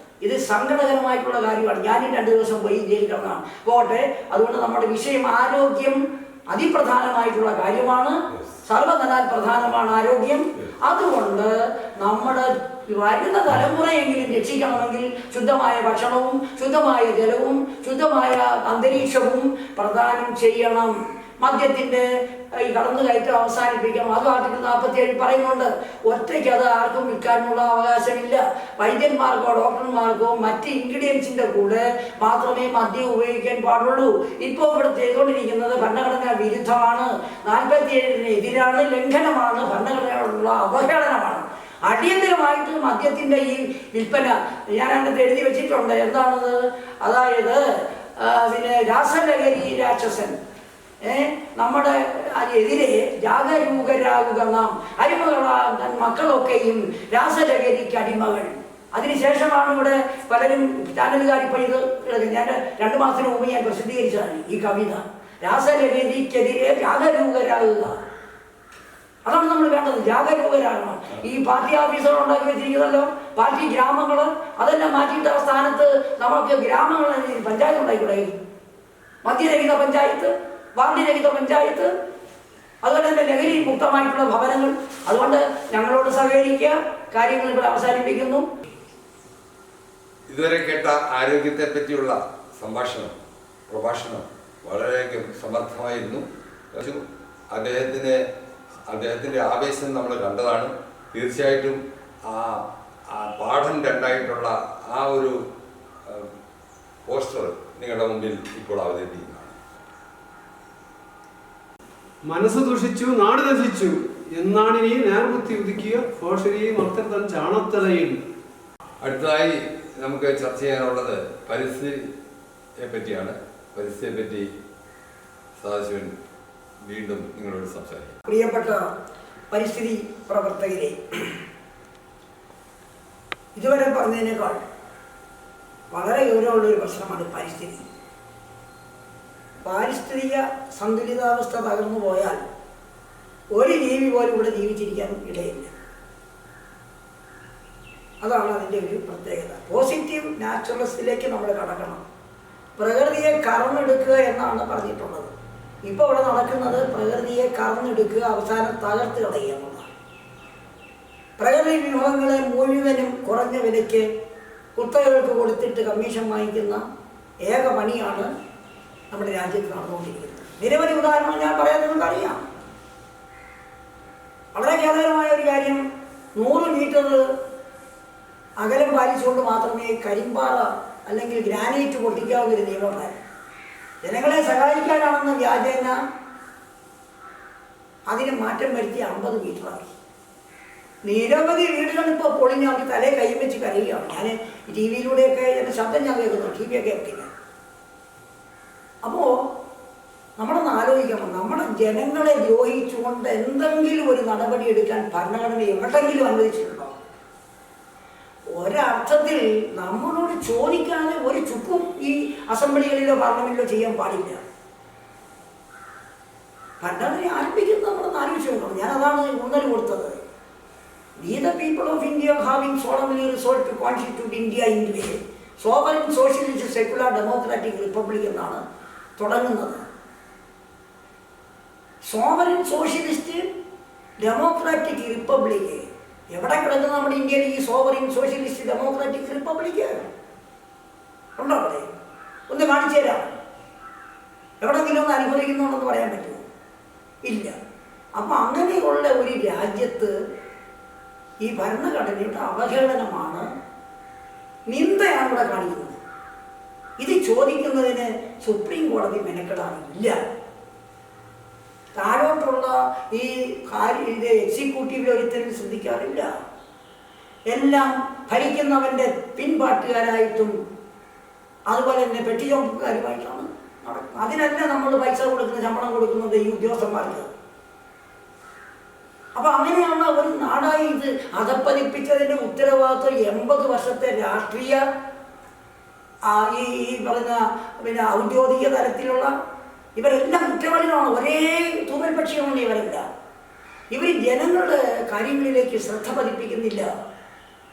ഇത് സങ്കടകരമായിട്ടുള്ള കാര്യമാണ്. ഞാനും 2 ദിവസം പോയി ജയിലിൽ കിടന്നതാണ്. പോട്ടെ. അതുകൊണ്ട് നമ്മുടെ വിഷയം ആരോഗ്യം അതിപ്രധാനമായിട്ടുള്ള കാര്യമാണ്. സർവ്വധനാൽ പ്രധാനമാണ് ആരോഗ്യം. അതുകൊണ്ട് നമ്മുടെ വരുന്ന തലമുറയെങ്കിലും രക്ഷിക്കണമെങ്കിൽ ശുദ്ധമായ ഭക്ഷണവും ശുദ്ധമായ ജലവും ശുദ്ധമായ അന്തരീക്ഷവും പ്രദാനം ചെയ്യണം. മദ്യത്തിൻ്റെ ഈ കടന്നുകയറ്റം അവസാനിപ്പിക്കണം. അത് ആർട്ടിക്കിൾ 47 പറയുന്നുണ്ട്. ഒറ്റയ്ക്ക് അത് ആർക്കും വിൽക്കാനുള്ള അവകാശമില്ല. വൈദ്യന്മാർക്കോ ഡോക്ടർമാർക്കോ മറ്റ് ഇൻഗ്രീഡിയൻസിൻ്റെ കൂടെ മാത്രമേ മദ്യം ഉപയോഗിക്കാൻ പാടുള്ളൂ. ഇപ്പോൾ ഇവിടെ ചെയ്തുകൊണ്ടിരിക്കുന്നത് ഭരണഘടനാ വിരുദ്ധമാണ്, 47-ന് എതിരാണ്, ലംഘനമാണ്, ഭരണഘടനയോടുള്ള അവഹേളനമാണ്. അടിയന്തരമായിട്ട് മദ്യത്തിൻ്റെ ഈ വിൽപ്പന ഞാൻ അതിനകത്ത് എഴുതി വെച്ചിട്ടുണ്ട്. എന്താണത്? അതായത് പിന്നെ രാസലഹരി രാക്ഷസൻ നമ്മുടെ എതിരെ ജാഗരൂകരാകുക നാം, അടിമകളാകാൻ മക്കളൊക്കെയും രാസലഹരിക്ക് അടിമകൾ. അതിനുശേഷമാണ് ഇവിടെ പലരും ചാനലുകാർ ഇപ്പോൾ ഇത് ഞാൻ 2 മാസത്തിന് മുമ്പ് ഞാൻ പ്രസിദ്ധീകരിച്ചതാണ് ഈ കവിത. രാസലഹരിക്കെതിരെ ജാഗരൂകരാകുക, അതാണ് നമ്മൾ വേണ്ടത്. ജാഗരൂകരാകണം. ഈ പാർട്ടി ഓഫീസുകൾ ഉണ്ടാക്കി വെച്ചിരിക്കുന്നല്ലോ, പാർട്ടി ഗ്രാമങ്ങൾ, അതെല്ലാം മാറ്റിയിട്ട് ആ സ്ഥാനത്ത് നമുക്ക് ഗ്രാമങ്ങൾ പഞ്ചായത്ത് ഉണ്ടായിക്കൂടെ? മദ്യരഹിത പഞ്ചായത്ത്, വാർഡ് രഹിത പഞ്ചായത്ത്, അതുപോലെ തന്നെ ലഹരി മുക്തമായിട്ടുള്ള ഭവനങ്ങൾ. അതുകൊണ്ട് ഞങ്ങളോട് സഹകരിക്കുക. കാര്യങ്ങൾ ഇവിടെ അവസാനിപ്പിക്കുന്നു. ഇതുവരെ കേട്ട ആരോഗ്യത്തെ പറ്റിയുള്ള പ്രഭാഷണം വളരെ സമർത്ഥമായിരുന്നു. അദ്ദേഹത്തിൻ്റെ ആവേശം നമ്മൾ കണ്ടതാണ്. തീർച്ചയായിട്ടും ആ പാഠം 2ആയിട്ടുള്ള ആ ഒരു പോസ്റ്റർ നിങ്ങളുടെ മുമ്പിൽ ഇപ്പോൾ അവതരിപ്പിക്കുന്നതാണ്. മനസ്സ് ദുഷിച്ചു നാട് നശിച്ചു എന്നാണിനി നേർബുദ്ധി ഉദിക്കുക ഭോഷരിയും അർത്ഥർ തൻ ചാണത്തലയിൽ. അടുത്തതായി നമുക്ക് ചർച്ച ചെയ്യാനുള്ളത് പരിസ്ഥിതിയെ പറ്റിയാണ്. പരിസ്ഥിതിയെ പറ്റി സദാശിവൻ വീണ്ടും നിങ്ങളോട് സംസാരിക്കും. പ്രിയപ്പെട്ട പരിസ്ഥിതി പ്രവർത്തകരെ, ഇതുവരെ പറഞ്ഞതിനേക്കാൾ വളരെ ഗൗരവമുള്ളൊരു പ്രശ്നമാണ് പരിസ്ഥിതി. പാരിസ്ഥിതിക സന്തുലിതാവസ്ഥ തകർന്നു പോയാൽ ഒരു ജീവി പോലും ഇവിടെ ജീവിച്ചിരിക്കാൻ ഇടയില്ല. അതാണ് അതിൻ്റെ ഒരു പ്രത്യേകത. പോസിറ്റീവ് നാച്ചുറലിസ്റ്റിലേക്ക് നമ്മൾ കടക്കണം. പ്രകൃതിയെ കറന്നെടുക്കുക എന്നാണ് പറഞ്ഞിട്ടുള്ളത്. ഇപ്പോൾ ഇവിടെ നടക്കുന്നത് പ്രകൃതിയെ കറന്നെടുക്കുക, അവസാനം തകർത്ത് കളയുക എന്നുള്ളതാണ്. പ്രകൃതി വിഭവങ്ങളെ മുഴുവനും കുറഞ്ഞ വിലയ്ക്ക് കുത്തകൾക്ക് കൊടുത്തിട്ട് കമ്മീഷൻ വാങ്ങിക്കുന്ന ഏക പണിയാണ് നമ്മുടെ രാജ്യത്ത് നടന്നുകൊണ്ടിരിക്കുന്നത്. നിരവധി ഉദാഹരണം ഞാൻ പറയാൻ നിങ്ങൾക്കറിയാം. വളരെ ഖേദകരമായ ഒരു കാര്യം, 100 മീറ്റർ അകലം പാലിച്ചുകൊണ്ട് മാത്രമേ കരിമ്പാറ അല്ലെങ്കിൽ ഗ്രാനൈറ്റ് പൊട്ടിക്കാവുന്നൊരു നിയമം ഉണ്ടായിരുന്നു. ജനങ്ങളെ സഹായിക്കാനാണെന്ന് വ്യാജേന അതിന് മാറ്റം വരുത്തി 50 മീറ്ററാക്കി. നിരവധി വീടുകൾ ഇപ്പോൾ പൊളിഞ്ഞ് അവർ തലേ കൈയും വെച്ച് കരയുകയാണ്. ഞാൻ ടി വിയിലൂടെയൊക്കെ എൻ്റെ ശബ്ദം ഞാൻ കേൾക്കുന്നു, ടി വിയൊക്കെ കേൾക്കില്ല. അപ്പോൾ നമ്മളൊന്ന് ആലോചിക്കണം, നമ്മുടെ ജനങ്ങളെ ദ്രോഹിച്ചുകൊണ്ട് എന്തെങ്കിലും ഒരു നടപടി എടുക്കാൻ ഭരണഘടന എവിടെയെങ്കിലും അനുവദിച്ചിട്ടുണ്ടോ? ഒരർത്ഥത്തിൽ നമ്മളോട് ചോദിക്കാതെ ഒരു ചുക്കും ഈ അസംബ്ലികളിലോ പാർലമെന്റിലോ ചെയ്യാൻ പാടില്ല. ഭരണഘടന ആരംഭിക്കുന്നത് നമ്മളൊന്ന് ആലോചിച്ച് നോക്കണം. ഞാൻ അതാണ് ഊന്നൽ കൊടുത്തത്. We the people of India having solemnly resolved to constitute India into a sovereign socialist secular democratic republic എന്നാണ് തുടങ്ങുന്നത്. സോവറിൻ സോഷ്യലിസ്റ്റ് ഡെമോക്രാറ്റിക് റിപ്പബ്ലിക് എവിടെ കിടക്കുന്ന നമ്മുടെ ഇന്ത്യയിൽ ഈ സോവറിൻ സോഷ്യലിസ്റ്റ് ഡെമോക്രാറ്റിക് റിപ്പബ്ലിക് ഉണ്ടോ? അവിടെ ഒന്ന് കാണിച്ചു തരാം. എവിടെങ്കിലും ഒന്ന് അനുഭവിക്കുന്നുണ്ടെന്ന് പറയാൻ പറ്റുമോ? ഇല്ല. അപ്പം അങ്ങനെയുള്ള ഒരു രാജ്യത്ത് ഈ ഭരണഘടനയുടെ അവഹേളനമാണ്, നിന്ദയാണ് ഇവിടെ കാണിക്കുന്നത്. ഇത് ചോദിക്കുന്നതിന് സുപ്രീം കോടതി മെനക്കെടാറില്ല. താഴോട്ടുള്ള ഈ ഇത് എക്സിക്യൂട്ടീവിൽ ഒരുത്തരും ശ്രദ്ധിക്കാറില്ല. എല്ലാം ഭരിക്കുന്നവൻ്റെ പിൻപാട്ടുകാരായിട്ടും അതുപോലെ തന്നെ പെട്ടിച്ചോമ്പുകാരുമായിട്ടാണ് നടക്കുന്നത്. അതിനല്ല നമ്മൾ പൈസ കൊടുക്കുന്ന, ശമ്പളം കൊടുക്കുന്നത് ഈ ഉദ്യോഗസ്ഥന്മാർക്ക്. അപ്പം അങ്ങനെയാണ് ഒരു നാടായി ഇത് അധപ്പതിപ്പിച്ചതിൻ്റെ ഉത്തരവാദിത്വം 80 വർഷത്തെ രാഷ്ട്രീയ ഈ പറഞ്ഞ ഔദ്യോഗിക തലത്തിലുള്ള ഇവരെല്ലാം കുറ്റവാളികളാണ്. ഒരേ തൂവൽ പക്ഷികളാണ് ഇവരെല്ലാം. ഇവർ ജനങ്ങളുടെ കാര്യങ്ങളിലേക്ക് ശ്രദ്ധ പതിപ്പിക്കുന്നില്ല.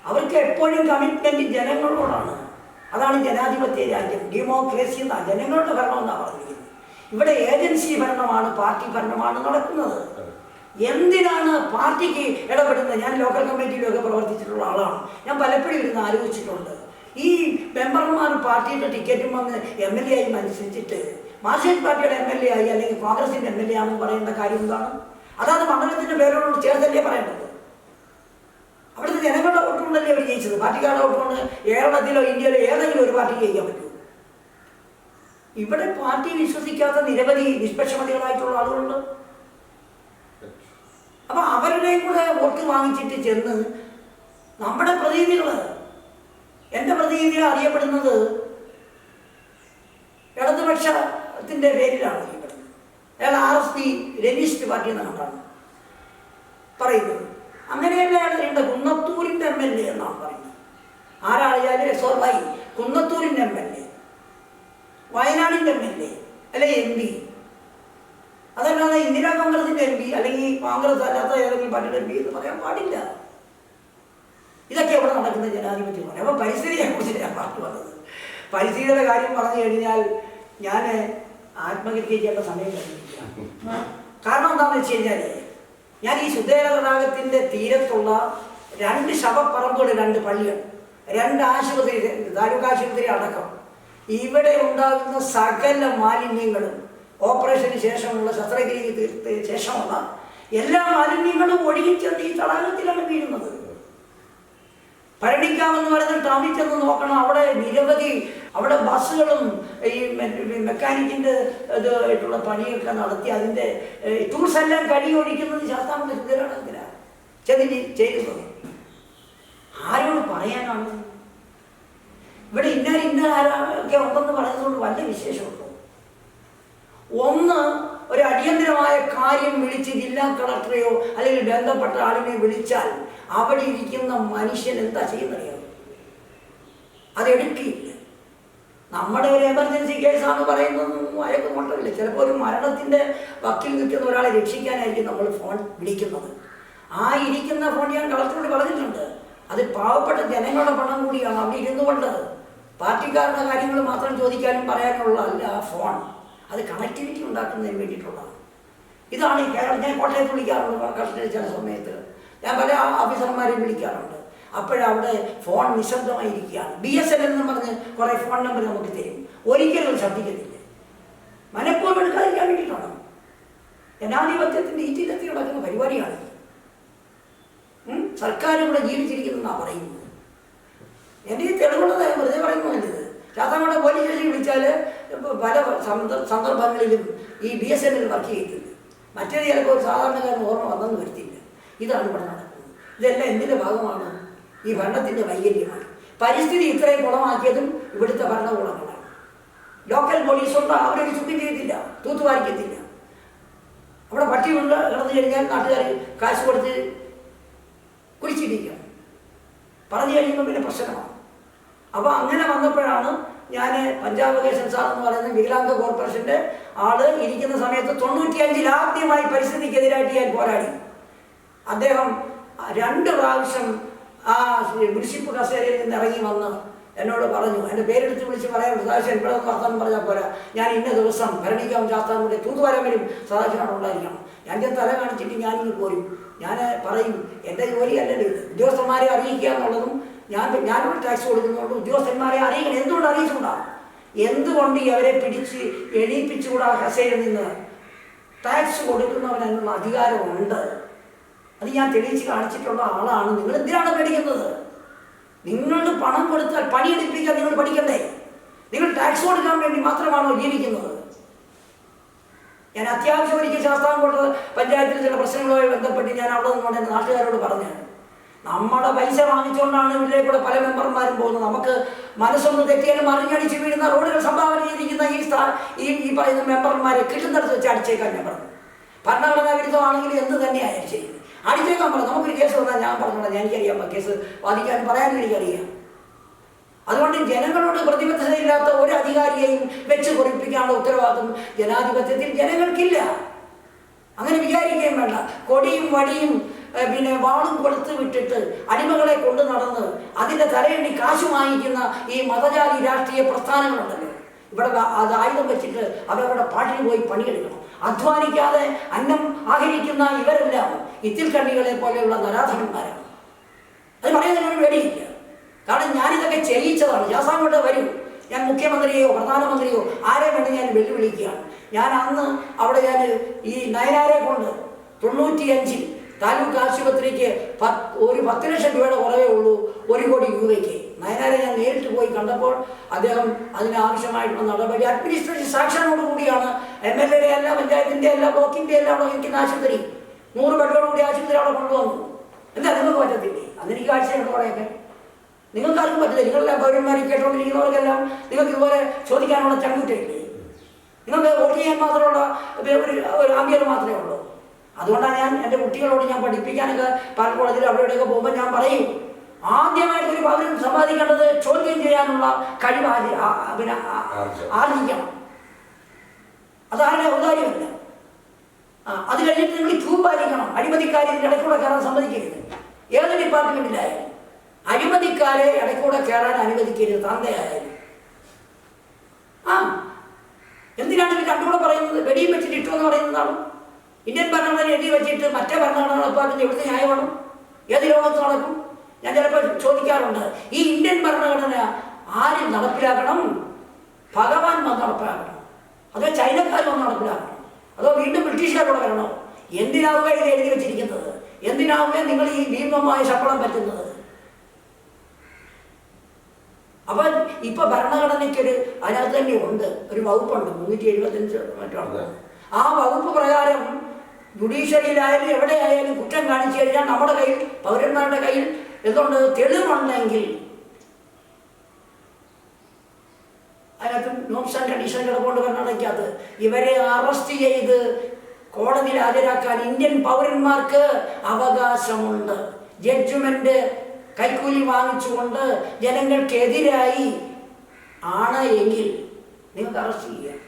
അവർക്ക് എപ്പോഴും കമ്മിറ്റ്മെൻറ്റ് ജനങ്ങളോടാണ്. അതാണ് ജനാധിപത്യ രാജ്യം, ഡെമോക്രസി എന്നാണ്, ജനങ്ങളുടെ ഭരണം എന്നാണ് പറഞ്ഞിരിക്കുന്നത്. ഇവിടെ ഏജൻസി ഭരണമാണ്, പാർട്ടി ഭരണമാണ് നടക്കുന്നത്. എന്തിനാണ് പാർട്ടിക്ക് ഇടപെടുന്നത്? ഞാൻ ലോക്കൽ കമ്മിറ്റിയിലൊക്കെ പ്രവർത്തിച്ചിട്ടുള്ള ആളാണ്. ഞാൻ പലപ്പോഴും ഇരുന്ന് ആലോചിച്ചിട്ടുണ്ട്. ഈ മെമ്പർമാർ പാർട്ടിയുടെ ടിക്കറ്റും വന്ന് MLA ആയി മത്സരിച്ചിട്ട് മാർക്സിസ്റ്റ് പാർട്ടിയുടെ MLA ആയി അല്ലെങ്കിൽ കോൺഗ്രസിന്റെ MLA ആണെന്ന് പറയേണ്ട കാര്യം എന്താണ്? അതാണ് മണ്ഡലത്തിന്റെ പേരോട് ചേർത്തല്ലേ പറയേണ്ടത്. അവിടുത്തെ ജനങ്ങളുടെ വോട്ടുകൊണ്ടല്ലേ അവർ ജയിച്ചത്. പാർട്ടിക്കാരുടെ വോട്ടുകൊണ്ട് കേരളത്തിലോ ഇന്ത്യയിലോ ഏതെങ്കിലും ഒരു പാർട്ടി ജയിക്കാൻ പറ്റുമോ? ഇവിടെ പാർട്ടി വിശ്വസിക്കാത്ത നിരവധി നിഷ്പക്ഷമതികളായിട്ടുള്ള ആളുകളുണ്ട്. അപ്പൊ അവരുടെയും കൂടെ വോട്ട് വാങ്ങിച്ചിട്ട് ചെന്ന് നമ്മുടെ പ്രതിനിധികള്, എൻ്റെ പ്രതിനിധികൾ അറിയപ്പെടുന്നത് ഇടതുപക്ഷത്തിന്റെ പേരിലാണ് അറിയപ്പെടുന്നത്. അയാൾ RSP രജിസ്റ്റ് പാർട്ടി എന്നാണ് പറയുന്നത്. അങ്ങനെയല്ല അയാൾ അറിയേണ്ട കുന്നത്തൂരിന്റെ MLA എന്നാണ് പറയുന്നത്. ആരാളിയാലും SOY കുന്നത്തൂരിന്റെ MLA, വയനാടിന്റെ MLA അല്ലെ MP. അതല്ലാതെ ഇന്ദിരാ കോൺഗ്രസിന്റെ MP അല്ലെങ്കിൽ കോൺഗ്രസ് അല്ലാത്ത ഏതെങ്കിലും പാർട്ടിയുടെ MP എന്ന് പറയാൻ പാടില്ല. ഇതൊക്കെ ഇവിടെ നടക്കുന്ന ജനാധിപത്യമാണ്. അപ്പൊ പരിസ്ഥിതിയെ കുറിച്ച് ഞാൻ പറഞ്ഞു വന്നത്. പരിസ്ഥിതിയുടെ കാര്യം പറഞ്ഞു കഴിഞ്ഞാൽ ഞാൻ ആത്മഹത്യ ചെയ്യേണ്ട സമയം കഴിഞ്ഞിരിക്കുകയാണ്. കാരണം എന്താണെന്ന് വെച്ച് കഴിഞ്ഞാൽ ഞാൻ ഈ ശുദ്ധജല തടാകത്തിന്റെ തീരത്തുള്ള 2 ശവപ്പറമ്പുകൾ, 2 പള്ളികൾ, 2 ആശുപത്രി, താലൂക്ക് ആശുപത്രി അടക്കം ഇവിടെ ഉണ്ടാകുന്ന സകല മാലിന്യങ്ങളും ഓപ്പറേഷന് ശേഷമുള്ള ശസ്ത്രക്രിയ തീർത്തതിന് ശേഷമുള്ള എല്ലാ മാലിന്യങ്ങളും ഒഴുകിച്ചെന്ന് ഈ തടാകത്തിലാണ് വീഴുന്നത്. ഭരണിക്കാമെന്ന് പറയുന്ന ടൗണിൽ ചെന്ന് നോക്കണം. അവിടെ നിരവധി അവിടെ ബസ്സുകളും ഈ മെക്കാനിക്കിൻ്റെ ഇതായിട്ടുള്ള പണിയൊക്കെ നടത്തി അതിൻ്റെ ടൂൾസ് എല്ലാം കഴിയൊഴിക്കുന്നത് ശാസ്താംകോട്ട ശുദ്ധജലതടാകത്തിലാണ് ചെന്ന് ചെയ്യുന്നത്. ആരോട് പറയാനാണ്? ഇവിടെ ഇന്നാരൊക്കെ ഉണ്ടെന്ന് പറയുന്നതുകൊണ്ട് വല്ല വിശേഷമുണ്ടോ? ഒന്ന്, ഒരു അടിയന്തരമായ കാര്യം വിളിച്ച് ജില്ലാ കളക്ടറെയോ അല്ലെങ്കിൽ ബന്ധപ്പെട്ട ആളിനെ വിളിച്ചാൽ അവിടെ ഇരിക്കുന്ന മനുഷ്യൻ എന്താ ചെയ്യുന്നറിയാം? അതെടുക്കില്ല. നമ്മുടെ ഒരു എമർജൻസി കേസാണെന്ന് പറയുന്നതൊന്നും അയാൾക്ക് കൊണ്ടല്ല. ചിലപ്പോൾ ഒരു മരണത്തിൻ്റെ വക്കിൽ നിൽക്കുന്ന ഒരാളെ രക്ഷിക്കാനായിരിക്കും നമ്മൾ ഫോൺ വിളിക്കുന്നത്. ആ ഇരിക്കുന്ന ഫോൺ ഞാൻ കളക്ടറോട് പറഞ്ഞിട്ടുണ്ട്. അത് പാവപ്പെട്ട ജനങ്ങളുടെ പണം കൂടിയാണ്. അവിടെ ഇരുന്നു കൊണ്ട് പാർട്ടിക്കാരുടെ കാര്യങ്ങൾ മാത്രം ചോദിക്കാനും പറയാനുള്ള അല്ല ആ ഫോൺ. അത് കണക്ടിവിറ്റി ഉണ്ടാക്കുന്നതിന് വേണ്ടിയിട്ടുള്ളതാണ്. ഇതാണ് ഈ കേരളം. ഞാൻ കോട്ടയത്ത് വിളിക്കാറുണ്ട് കഷ്ടത്തിൽ ചില സമയത്ത്. ഞാൻ പല ഓഫീസർമാരെയും വിളിക്കാറുണ്ട്. അപ്പോഴവിടെ ഫോൺ നിശബ്ദമായിരിക്കുകയാണ്. BSNL എന്ന് പറഞ്ഞ് കുറേ ഫോൺ നമ്പർ നമുക്ക് തരും. ഒരിക്കലും ശ്രദ്ധിക്കുന്നില്ല. മനഃപൂർവ്വം എടുക്കാതിരിക്കാൻ വേണ്ടിയിട്ടാണ്. ജനാധിപത്യത്തിൻ്റെ ഈറ്റിലെത്തി നടക്കുന്ന പരിപാടിയാണ്. സർക്കാർ ഇവിടെ ജീവിച്ചിരിക്കുന്നതെന്നാണ് പറയുന്നത്. എൻ്റെ ഈ തെളിവുള്ളത് വെറുതെ പറയുന്നതല്ലത്. ശാസ്താംകോട്ട പോലീസ് സ്റ്റേഷൻ വിളിച്ചാൽ പല സന്ദർഭങ്ങളിലും ഈ BSNL വർക്ക് ചെയ്തിട്ടുണ്ട്. മറ്റേത് ചിലപ്പോൾ ഒരു സാധാരണക്കാരന് ഓർമ്മ വന്നെന്ന് വരുത്തില്ല. ഇതാണ് ഇവിടെ നടക്കുന്നത്. ഇതെല്ലാം എന്തിൻ്റെ ഭാഗമാണ്? ഈ ഭരണത്തിൻ്റെ വൈകല്യമാണ്. പരിസ്ഥിതി ഇത്രയും കുളമാക്കിയതും ഇവിടുത്തെ ഭരണകൂടങ്ങളാണ്. ലോക്കൽ പോലീസുണ്ട്, അവരൊരു ചുറ്റും ചെയ്തില്ല, തൂത്തുവാരിക്കത്തില്ല. അവിടെ പട്ടി കൊണ്ട് കിടന്നു കഴിഞ്ഞാൽ നാട്ടുകാർ കാശ് കൊടുത്ത് കുഴിച്ചിരിക്കണം. പറഞ്ഞു കഴിയുമ്പോൾ പിന്നെ പ്രശ്നമാണ്. അപ്പോൾ അങ്ങനെ വന്നപ്പോഴാണ് ഞാൻ പഞ്ചാബ് കേശൻ സാർ എന്ന് പറയുന്ന വികലാംഗ കോർപ്പറേഷൻ്റെ ആള് ഇരിക്കുന്ന സമയത്ത് 95-ൽ ആദ്യമായി പരിസ്ഥിതിക്കെതിരായിട്ട് ഞാൻ പോരാടി. അദ്ദേഹം 2 പ്രാവശ്യം ആ മുനിസിപ്പൽ കസേരയിൽ നിന്ന് ഇറങ്ങി വന്ന് എന്നോട് പറഞ്ഞു, എൻ്റെ പേരെടുത്ത് വിളിച്ച് പറയാൻ സദാശിവൻ ഇവിടെ വർത്താനം പറഞ്ഞാൽ പോരാ, ഞാൻ ഇന്ന ദിവസം ഭരണിക്കാവും ശാസ്താംകോട്ടെ തൂത്തുവാരാൻ വരും, സദാശിവനോട് ഉണ്ടായിരിക്കണം. ഞാൻ തല കാണിച്ചിട്ട് ഞാനിങ്ങ് പോരും. ഞാൻ പറയും എൻ്റെ ജോലിയല്ലല്ലോ ഇത്. ഉദ്യോഗസ്ഥന്മാരെ അറിയിക്കുക എന്നുള്ളതും ഞാനൊരു ടാക്സ് കൊടുക്കുന്നതുകൊണ്ട് ഉദ്യോഗസ്ഥന്മാരെ അറിയിക്കണം. എന്തുകൊണ്ട് അറിയിച്ചുകൂടാ? എന്തുകൊണ്ട് അവരെ പിടിച്ച് എണീപ്പിച്ചുകൂടാ? കസേരയിൽ നിന്ന് ടാക്സ് കൊടുക്കുന്നവനുള്ള അധികാരമുണ്ട്. അത് ഞാൻ തെളിയിച്ച് കാണിച്ചിട്ടുള്ള ആളാണ്. നിങ്ങൾ എന്തിനാണ് പേടിക്കുന്നത്? നിങ്ങൾ പണം കൊടുത്താൽ പണിയെടുപ്പിക്കാൻ നിങ്ങൾ പഠിക്കണ്ടേ? നിങ്ങൾ ടാക്സ് കൊടുക്കാൻ വേണ്ടി മാത്രമാണോ ജീവിക്കുന്നത്? ഞാൻ അത്യാവശ്യം ഒരിക്കൽ ശാസ്താംകോട്ട പഞ്ചായത്തിൽ ചില പ്രശ്നങ്ങളുമായി ബന്ധപ്പെട്ട് ഞാൻ അവിടെ നിന്നുകൊണ്ട് എൻ്റെ നാട്ടുകാരോട് പറഞ്ഞു, നമ്മുടെ പൈസ വാങ്ങിച്ചുകൊണ്ടാണ് ഇതിലെ കൂടെ പല മെമ്പർമാരും പോകുന്നത്. നമുക്ക് മനസ്സൊന്ന് തെറ്റിയാലും മറിഞ്ഞടിച്ച് വീഴുന്ന റോഡുകൾ സംഭാവന ചെയ്തിരിക്കുന്ന ഈ പറയുന്ന മെമ്പർമാരെ കിട്ടുന്നിടത്ത് വെച്ച് അടിച്ചേക്കാൻ ഞാൻ പറഞ്ഞു. ഭരണഘടനാ വിരുദ്ധമാണെങ്കിൽ എന്ത് തന്നെയായാലും ശരി അടിച്ചേക്കാൻ പറഞ്ഞു. നമുക്കൊരു കേസ് വന്നാൽ ഞാൻ പറഞ്ഞോളാം, എനിക്കറിയാം, കേസ് വാദിക്കാനും പറയാനും എനിക്കറിയാം. അതുകൊണ്ട് ജനങ്ങളോട് പ്രതിബദ്ധതയില്ലാത്ത ഒരു അധികാരിയെയും വെച്ച് പൊറിപ്പിക്കാനുള്ള ഉത്തരവാദിത്വം ജനാധിപത്യത്തിൽ ജനങ്ങൾക്കില്ല. അങ്ങനെ വിചാരിക്കുകയും വേണ്ട. കൊടിയും വടിയും പിന്നെ വാളും കൊടുത്ത് വിട്ടിട്ട് അടിമകളെ കൊണ്ടു നടന്ന് അതിൻ്റെ തലയെണ്ണി കാശ് വാങ്ങിക്കുന്ന ഈ മതജാതി രാഷ്ട്രീയ പ്രസ്ഥാനങ്ങളുണ്ടല്ലോ, ഇവിടെ അത് ആയുധം വെച്ചിട്ട് അവരവരുടെ പാട്ടിന് പോയി പണിയെടുക്കണം. അധ്വാനിക്കാതെ അന്നം ആഹരിക്കുന്ന ഇവരെല്ലാം ഇത്തിൽ കണ്ണികളെ പോലെയുള്ള നരാധനന്മാരാണ്. അത് പറയുന്നതിനൊരു പേടിയില്ല. കാരണം ഞാനിതൊക്കെ ചെയ്യിച്ചതാണ്. ശാസ്താംകോട്ട വരും, ഞാൻ മുഖ്യമന്ത്രിയോ പ്രധാനമന്ത്രിയോ ആരെ വേണ്ടി ഞാൻ വെല്ലുവിളിക്കുകയാണ്. ഞാൻ അന്ന് അവിടെ ഈ നയനാരെ കൊണ്ട് 95 താലൂക്ക് ആശുപത്രിക്ക് ഒരു 10 ലക്ഷം രൂപയുടെ കുറവേ ഉള്ളൂ 1 കോടി രൂപയ്ക്ക്. നയനാരെ ഞാൻ നേരിട്ട് പോയി കണ്ടപ്പോൾ അദ്ദേഹം അതിനാവശ്യമായിട്ടുള്ള നടപടി അഡ്മിനിസ്ട്രേഷൻ സാക്ഷനോട് കൂടിയാണ് MLA അല്ല, പഞ്ചായത്തിൻ്റെ അല്ല, ബ്ലോക്കിൻ്റെ എല്ലാം അവിടെ നിൽക്കുന്ന ആശുപത്രി 100 ബെഡോട് കൂടി ആശുപത്രി അവിടെ കൊണ്ടുവന്നു. എന്താ നിങ്ങൾക്ക് പറ്റത്തില്ലേ? അതെനിക്ക് കാഴ്ചയുണ്ട് കുറേയൊക്കെ. നിങ്ങൾക്കാർക്കും പറ്റില്ല. നിങ്ങളെല്ലാം പൗരന്മാർ കേട്ടോണ്ടിരിക്കുന്നവർക്കെല്ലാം നിങ്ങൾക്ക് ഇതുപോലെ ചോദിക്കാനുള്ള ചങ്കുറ്റയില്ലേ? നിങ്ങൾക്ക് വോട്ട് ചെയ്യാൻ മാത്രമുള്ള ഒരു ആംബിയർ മാത്രമേ ഉള്ളൂ. അതുകൊണ്ടാണ് ഞാൻ എൻ്റെ കുട്ടികളോട് ഞാൻ പഠിപ്പിക്കാനൊക്കെ പല കോളേജിൽ അവിടെയൊക്കെ പോകുമ്പോൾ ഞാൻ പറയും, ആദ്യമായിട്ട് ഒരു പൗരൻ സമ്പാദിക്കേണ്ടത് ചോദ്യം ചെയ്യാനുള്ള കഴിവ് ആർജിക്കണം. അതാരുടെ ഔദാര്യമല്ല. അത് കഴിഞ്ഞിട്ട് നിങ്ങൾ ക്യൂ പാലിക്കണം. അഴിമതിക്കാരെ ഇടയ്ക്കൂടെ കയറാൻ സമ്മതിക്കരുത്. ഏത് ഡിപ്പാർട്ട്മെന്റിലായാലും അഴിമതിക്കാരെ ഇടയ്ക്കൂടെ കയറാൻ അനുവദിക്കരുത്. തന്തയായാലും എന്തിനാണ് ഇത് രണ്ടുകൂടെ പറയുന്നത്? വെടിയും വെച്ചിട്ട് ഇട്ടു എന്ന് പറയുന്നതാണ്. ഇന്ത്യൻ ഭരണഘടന എഴുതി വെച്ചിട്ട് മറ്റേ ഭരണഘടന നടപ്പാക്കുന്നത് എവിടുത്തെ ന്യായമാണ്? ഏത് ലോകത്ത് നടക്കും? ഞാൻ ചിലപ്പോൾ ചോദിക്കാറുണ്ട്, ഈ ഇന്ത്യൻ ഭരണഘടന ആരും നടപ്പിലാക്കണം? ഭഗവാൻ വന്ന് നടപ്പിലാക്കണം? അതോ ചൈനക്കാർ വന്ന് നടപ്പിലാക്കണം? അതോ വീണ്ടും ബ്രിട്ടീഷുകാരോട് വരണോ? എന്തിനാവുക ഇത് എഴുതി വെച്ചിരിക്കുന്നത്? എന്തിനാവുക നിങ്ങൾ ഈ ഭീമമായ ശമ്പളം പറ്റുന്നത്? അപ്പം ഇപ്പൊ ഭരണഘടനയ്ക്കൊരു അതിനകത്ത് തന്നെ ഉണ്ട്, ഒരു വകുപ്പുണ്ട് 375 മറ്റാണ്. ആ വകുപ്പ് പ്രകാരം ജുഡീഷ്യറിയിലായാലും എവിടെയായാലും കുറ്റം കാണിച്ചു കഴിഞ്ഞാൽ നമ്മുടെ കയ്യിൽ, പൗരന്മാരുടെ കയ്യിൽ എന്തുകൊണ്ട് തെളിവുണ്ടെങ്കിൽ അതിനകത്ത് നോംസ് ആൻഡ് കണ്ടീഷൻ കിടക്കൊണ്ട് ഭരണഘടനയ്ക്കകത്ത് ഇവരെ അറസ്റ്റ് ചെയ്ത് കോടതിയിൽ ഹാജരാക്കാൻ ഇന്ത്യൻ പൗരന്മാർക്ക് അവകാശമുണ്ട്. ജഡ്ജ്മെന്റ് കൈക്കൂലി വാങ്ങിച്ചുകൊണ്ട് ജനങ്ങൾക്കെതിരായി ആണ് എങ്കിൽ നിങ്ങൾക്ക് അറസ്റ്റ് ചെയ്യുക,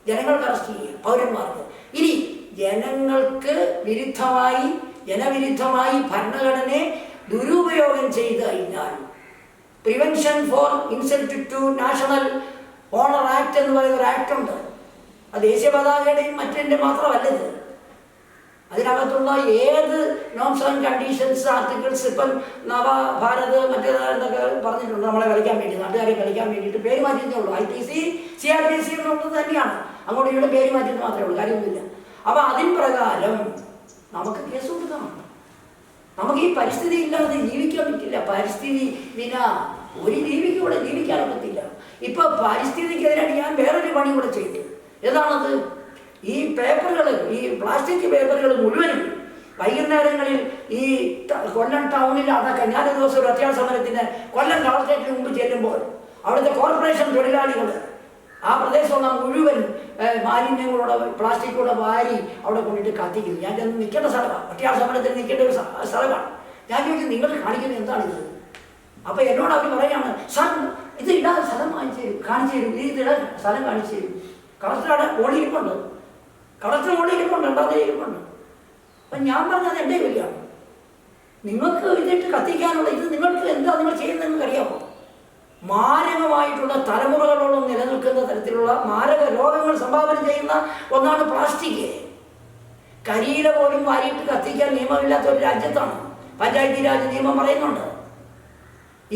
ജനങ്ങൾക്ക് അറസ്റ്റ് ചെയ്യുക, പൗരന്മാർക്ക്. ഇനി ജനങ്ങൾക്ക് വിരുദ്ധമായി, ജനവിരുദ്ധമായി ഭരണഘടനയെ ദുരുപയോഗം ചെയ്ത് കഴിഞ്ഞാൽ prevention for insult to national honour act എന്ന് പറയുന്ന ഒരു ആക്ട് ഉണ്ട്. അത് ദേശീയ പതാകയുടെയും മറ്റേ മാത്രമല്ല ഇത്. അതിനകത്തുള്ള ഏത് നോംസ് ആൻഡ് കണ്ടീഷൻസ് ആർട്ടിക്കിൾസ്, ഇപ്പം നവഭാരത് മറ്റേതായെന്നൊക്കെ പറഞ്ഞിട്ടുണ്ട്, നമ്മളെ കളിക്കാൻ വേണ്ടി, നാട്ടുകാരെ കളിക്കാൻ വേണ്ടിയിട്ട് പേര് മാറ്റിയതേ ഉള്ളൂ. IPC CRPC എന്നുള്ളത് തന്നെയാണ്, അങ്ങോട്ട് ഇവിടെ പേര് മാറ്റിയത് മാത്രമേ ഉള്ളൂ, കാര്യമൊന്നുമില്ല. അപ്പം അതിൻ പ്രകാരം നമുക്ക് കേസ് കൊടുക്കണം. നമുക്ക് ഈ പരിസ്ഥിതി ഇല്ലാതെ ജീവിക്കാൻ പറ്റില്ല. പരിസ്ഥിതി വിന ഒരു ജീവിക്ക് ഇവിടെ ജീവിക്കാൻ പറ്റില്ല. ഇപ്പൊ പരിസ്ഥിതിക്കെതിരാണ് ഞാൻ വേറൊരു പണി കൂടെ ചെയ്തു. ഏതാണത്? ഈ പേപ്പറുകൾ, ഈ പ്ലാസ്റ്റിക് പേപ്പറുകൾ മുഴുവനും വൈകുന്നേരങ്ങളിൽ ഈ കൊല്ലം ടൗണിൽ അടക്കം, ഞാനൊരു ദിവസം ഒരു അത്യാവശ്യ സമരത്തിന് കൊല്ലം കളക്ടറേറ്റിന് മുമ്പ് ചെല്ലുമ്പോൾ അവിടുത്തെ കോർപ്പറേഷൻ തൊഴിലാളികൾ ആ പ്രദേശമുള്ള മുഴുവൻ മാലിന്യങ്ങളോടെ പ്ലാസ്റ്റിക്കോടെ വാരി അവിടെ കൊണ്ടിട്ട് കത്തിക്കുന്നു. ഞാൻ ചെന്ന് നിൽക്കേണ്ട സ്ഥലമാണ്, അത്യാവശ്യ സമരത്തിന് നിൽക്കേണ്ട ഒരു സ്ഥലമാണ്. ഞാൻ ചോദിച്ചു, നിങ്ങൾ കാണിക്കുന്നത് എന്താണിത്? അപ്പോൾ എന്നോട് അവർ പറയുകയാണ്, സാർ ഇത് ഇടാൻ സ്ഥലം കാണിച്ചു തരും, ഇതിടാൻ സ്ഥലം കാണിച്ചു തരും. കളക്ടറുടെ ഓടിയിരിപ്പുണ്ട്, കളക്ടർ ഓടിയിരിപ്പുണ്ട്, ഉണ്ടാകുന്നിരിപ്പുണ്ട്. അപ്പം ഞാൻ പറഞ്ഞത് എൻ്റെ ജോലിയാണ്. നിങ്ങൾക്ക് ഇതിട്ട് കത്തിക്കാനുള്ള ഇത് നിങ്ങൾക്ക് എന്താ നിങ്ങൾ ചെയ്യുന്നതെന്ന് അറിയാമോ? മാരകമായിട്ടുള്ള തലമുറകളോളം നിലനിൽക്കുന്ന തരത്തിലുള്ള മാരക രോഗങ്ങൾ സംഭാവന ചെയ്യുന്ന ഒന്നാണ് പ്ലാസ്റ്റിക്. കരിയില പോലും വാരിയിട്ട് കത്തിക്കാൻ നിയമമില്ലാത്ത ഒരു രാജ്യത്താണ്. പഞ്ചായത്തി രാജ് നിയമം പറയുന്നുണ്ട്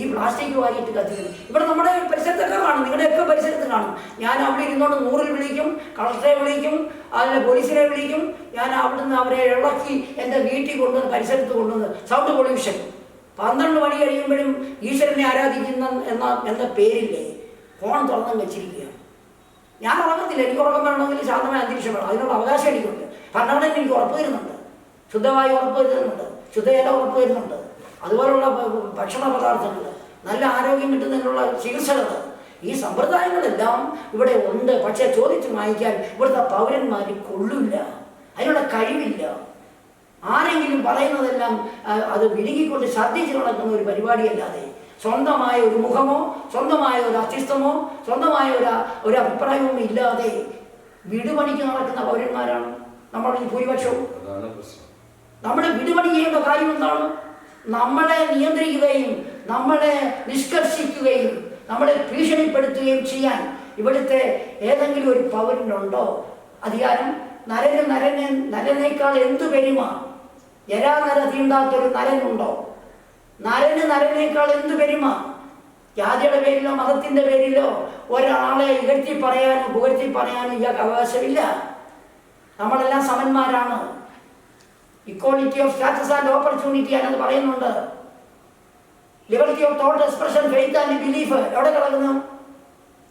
ഈ പ്ലാസ്റ്റിക് വാരിയിട്ട് കത്തിക്കുന്നത്. ഇവിടെ നമ്മുടെ പരിസരത്തൊക്കെ കാണും, നിങ്ങളുടെയൊക്കെ പരിസരത്ത് കാണും. ഞാൻ അവിടെ ഇരുന്നോണ്ട് 100-ൽ വിളിക്കും, കളക്ടറെ വിളിക്കും, അതിലെ പോലീസിനെ വിളിക്കും. ഞാൻ അവിടുന്ന് അവരെ ഇളക്കി എൻ്റെ വീട്ടിൽ കൊണ്ടുവന്ന് പരിസരത്ത് കൊണ്ടുവന്ന് സൗണ്ട് പൊല്യൂഷൻ 12 മണി കഴിയുമ്പോഴും ഈശ്വരനെ ആരാധിക്കുന്ന എന്ന പേരില്ലേ ഫോൺ തുറന്നും വെച്ചിരിക്കുക. ഞാൻ ഉറങ്ങത്തില്ല, എനിക്ക് ഉറക്കം വേണമെങ്കിൽ ശാന്തമായ അന്തരീക്ഷം വേണം, അതിനുള്ള അവകാശം എനിക്കുണ്ട്. ഭരണഘടന എനിക്ക് ഉറപ്പ് തരുന്നുണ്ട്, ശുദ്ധവായു ഉറപ്പ് തരുന്നുണ്ട്, ശുദ്ധജല ഉറപ്പ് തരുന്നുണ്ട്, അതുപോലുള്ള ഭക്ഷണ പദാർത്ഥങ്ങൾ, നല്ല ആരോഗ്യം കിട്ടുന്നതിനുള്ള ചികിത്സകൾ, ഈ സമ്പ്രദായങ്ങളെല്ലാം ഇവിടെ ഉണ്ട്. പക്ഷേ ചോദിച്ചു വാങ്ങിക്കാൻ ഇവിടുത്തെ പൗരന്മാർ കൊള്ളില്ല, അതിനുള്ള കഴിവില്ല. ആരെങ്കിലും പറയുന്നതെല്ലാം അത് വിഴുങ്ങിക്കൊണ്ട് ശ്രദ്ധിച്ച് നടക്കുന്ന ഒരു പരിപാടിയല്ലാതെ സ്വന്തമായ ഒരു മുഖമോ സ്വന്തമായ ഒരു അസ്തിത്വമോ സ്വന്തമായ ഒരു അഭിപ്രായവും ഇല്ലാതെ വിടുപണിക്ക് നടക്കുന്ന പൗരന്മാരാണ് നമ്മൾ ഈ ഭൂരിപക്ഷവും. നമ്മൾ വിടുപണി ചെയ്യേണ്ട കാര്യം എന്താണ്? നമ്മളെ നിയന്ത്രിക്കുകയും നമ്മളെ നിഷ്കർഷിക്കുകയും നമ്മളെ ഭീഷണിപ്പെടുത്തുകയും ചെയ്യാൻ ഇവിടുത്തെ ഏതെങ്കിലും ഒരു പൗരനുണ്ടോ അധികാരം? നരനേക്കാൾ എന്തു പെരുമ? ജരാനര തീണ്ടാത്തൊരു നരനുണ്ടോ? നരനേക്കാൾ എന്തു പെരുമ? ജാതിയുടെ പേരിലോ മതത്തിൻ്റെ പേരിലോ ഒരാളെ ഇകഴ്ത്തി പറയാനും പുകഴ്ത്തി പറയാനും ഇയാൾക്ക് അവകാശമില്ല. നമ്മളെല്ലാം സമന്മാരാണ്. Equality of status and opportunity ആണെന്ന് പറയുന്നുണ്ട്. Liberty of thought expression, faith and belief എവിടെ കിടക്കുന്നു?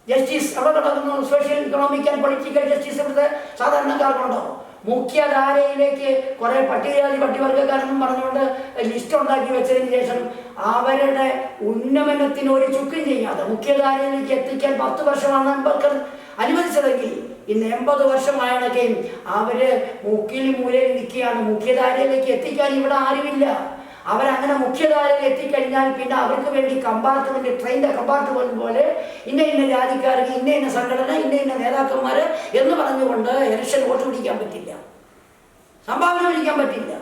ജസ്റ്റിസ് എവിടെ കിടക്കുന്നു? Social economic and political justice ഇവിടുത്തെ സാധാരണക്കാർക്കുണ്ടോ? മുഖ്യധാരയിലേക്ക് കുറെ പട്ടികജാതി പട്ടികവർഗക്കാരെന്നും പറഞ്ഞുകൊണ്ട് ലിസ്റ്റ് ഉണ്ടാക്കി വെച്ചതിന് ശേഷം അവരുടെ ഉന്നമനത്തിന് ഒരു ചുക്കും ചെയ്യാതെ മുഖ്യധാരയിലേക്ക് എത്തിക്കാൻ 10 വർഷമാണ് അംബേദ്കർ അനുവദിച്ചതെങ്കിൽ ഇന്ന് 80 വർഷമായണൊക്കെയും അവര് മുക്കിൽ മൂലയിൽ നിൽക്കുകയാണ്. മുഖ്യധാരയിലേക്ക് എത്തിക്കാൻ ഇവിടെ ആരുമില്ല. അവരങ്ങനെ മുഖ്യധാരയിൽ എത്തിക്കഴിഞ്ഞാൽ പിന്നെ അവർക്ക് വേണ്ടി കമ്പാർട്ട്മെന്റ്, ട്രെയിനിന്റെ കമ്പാർട്ട്മെന്റ് പോലെ ഇന്ന ജാതിക്കാർക്ക് ഇന്ന സംഘടന, ഇന്ന നേതാക്കന്മാര് എന്ന് പറഞ്ഞുകൊണ്ട് ഇലക്ഷൻ വോട്ട് പിടിക്കാൻ പറ്റില്ല, സംഭാവന പിടിക്കാൻ പറ്റില്ല.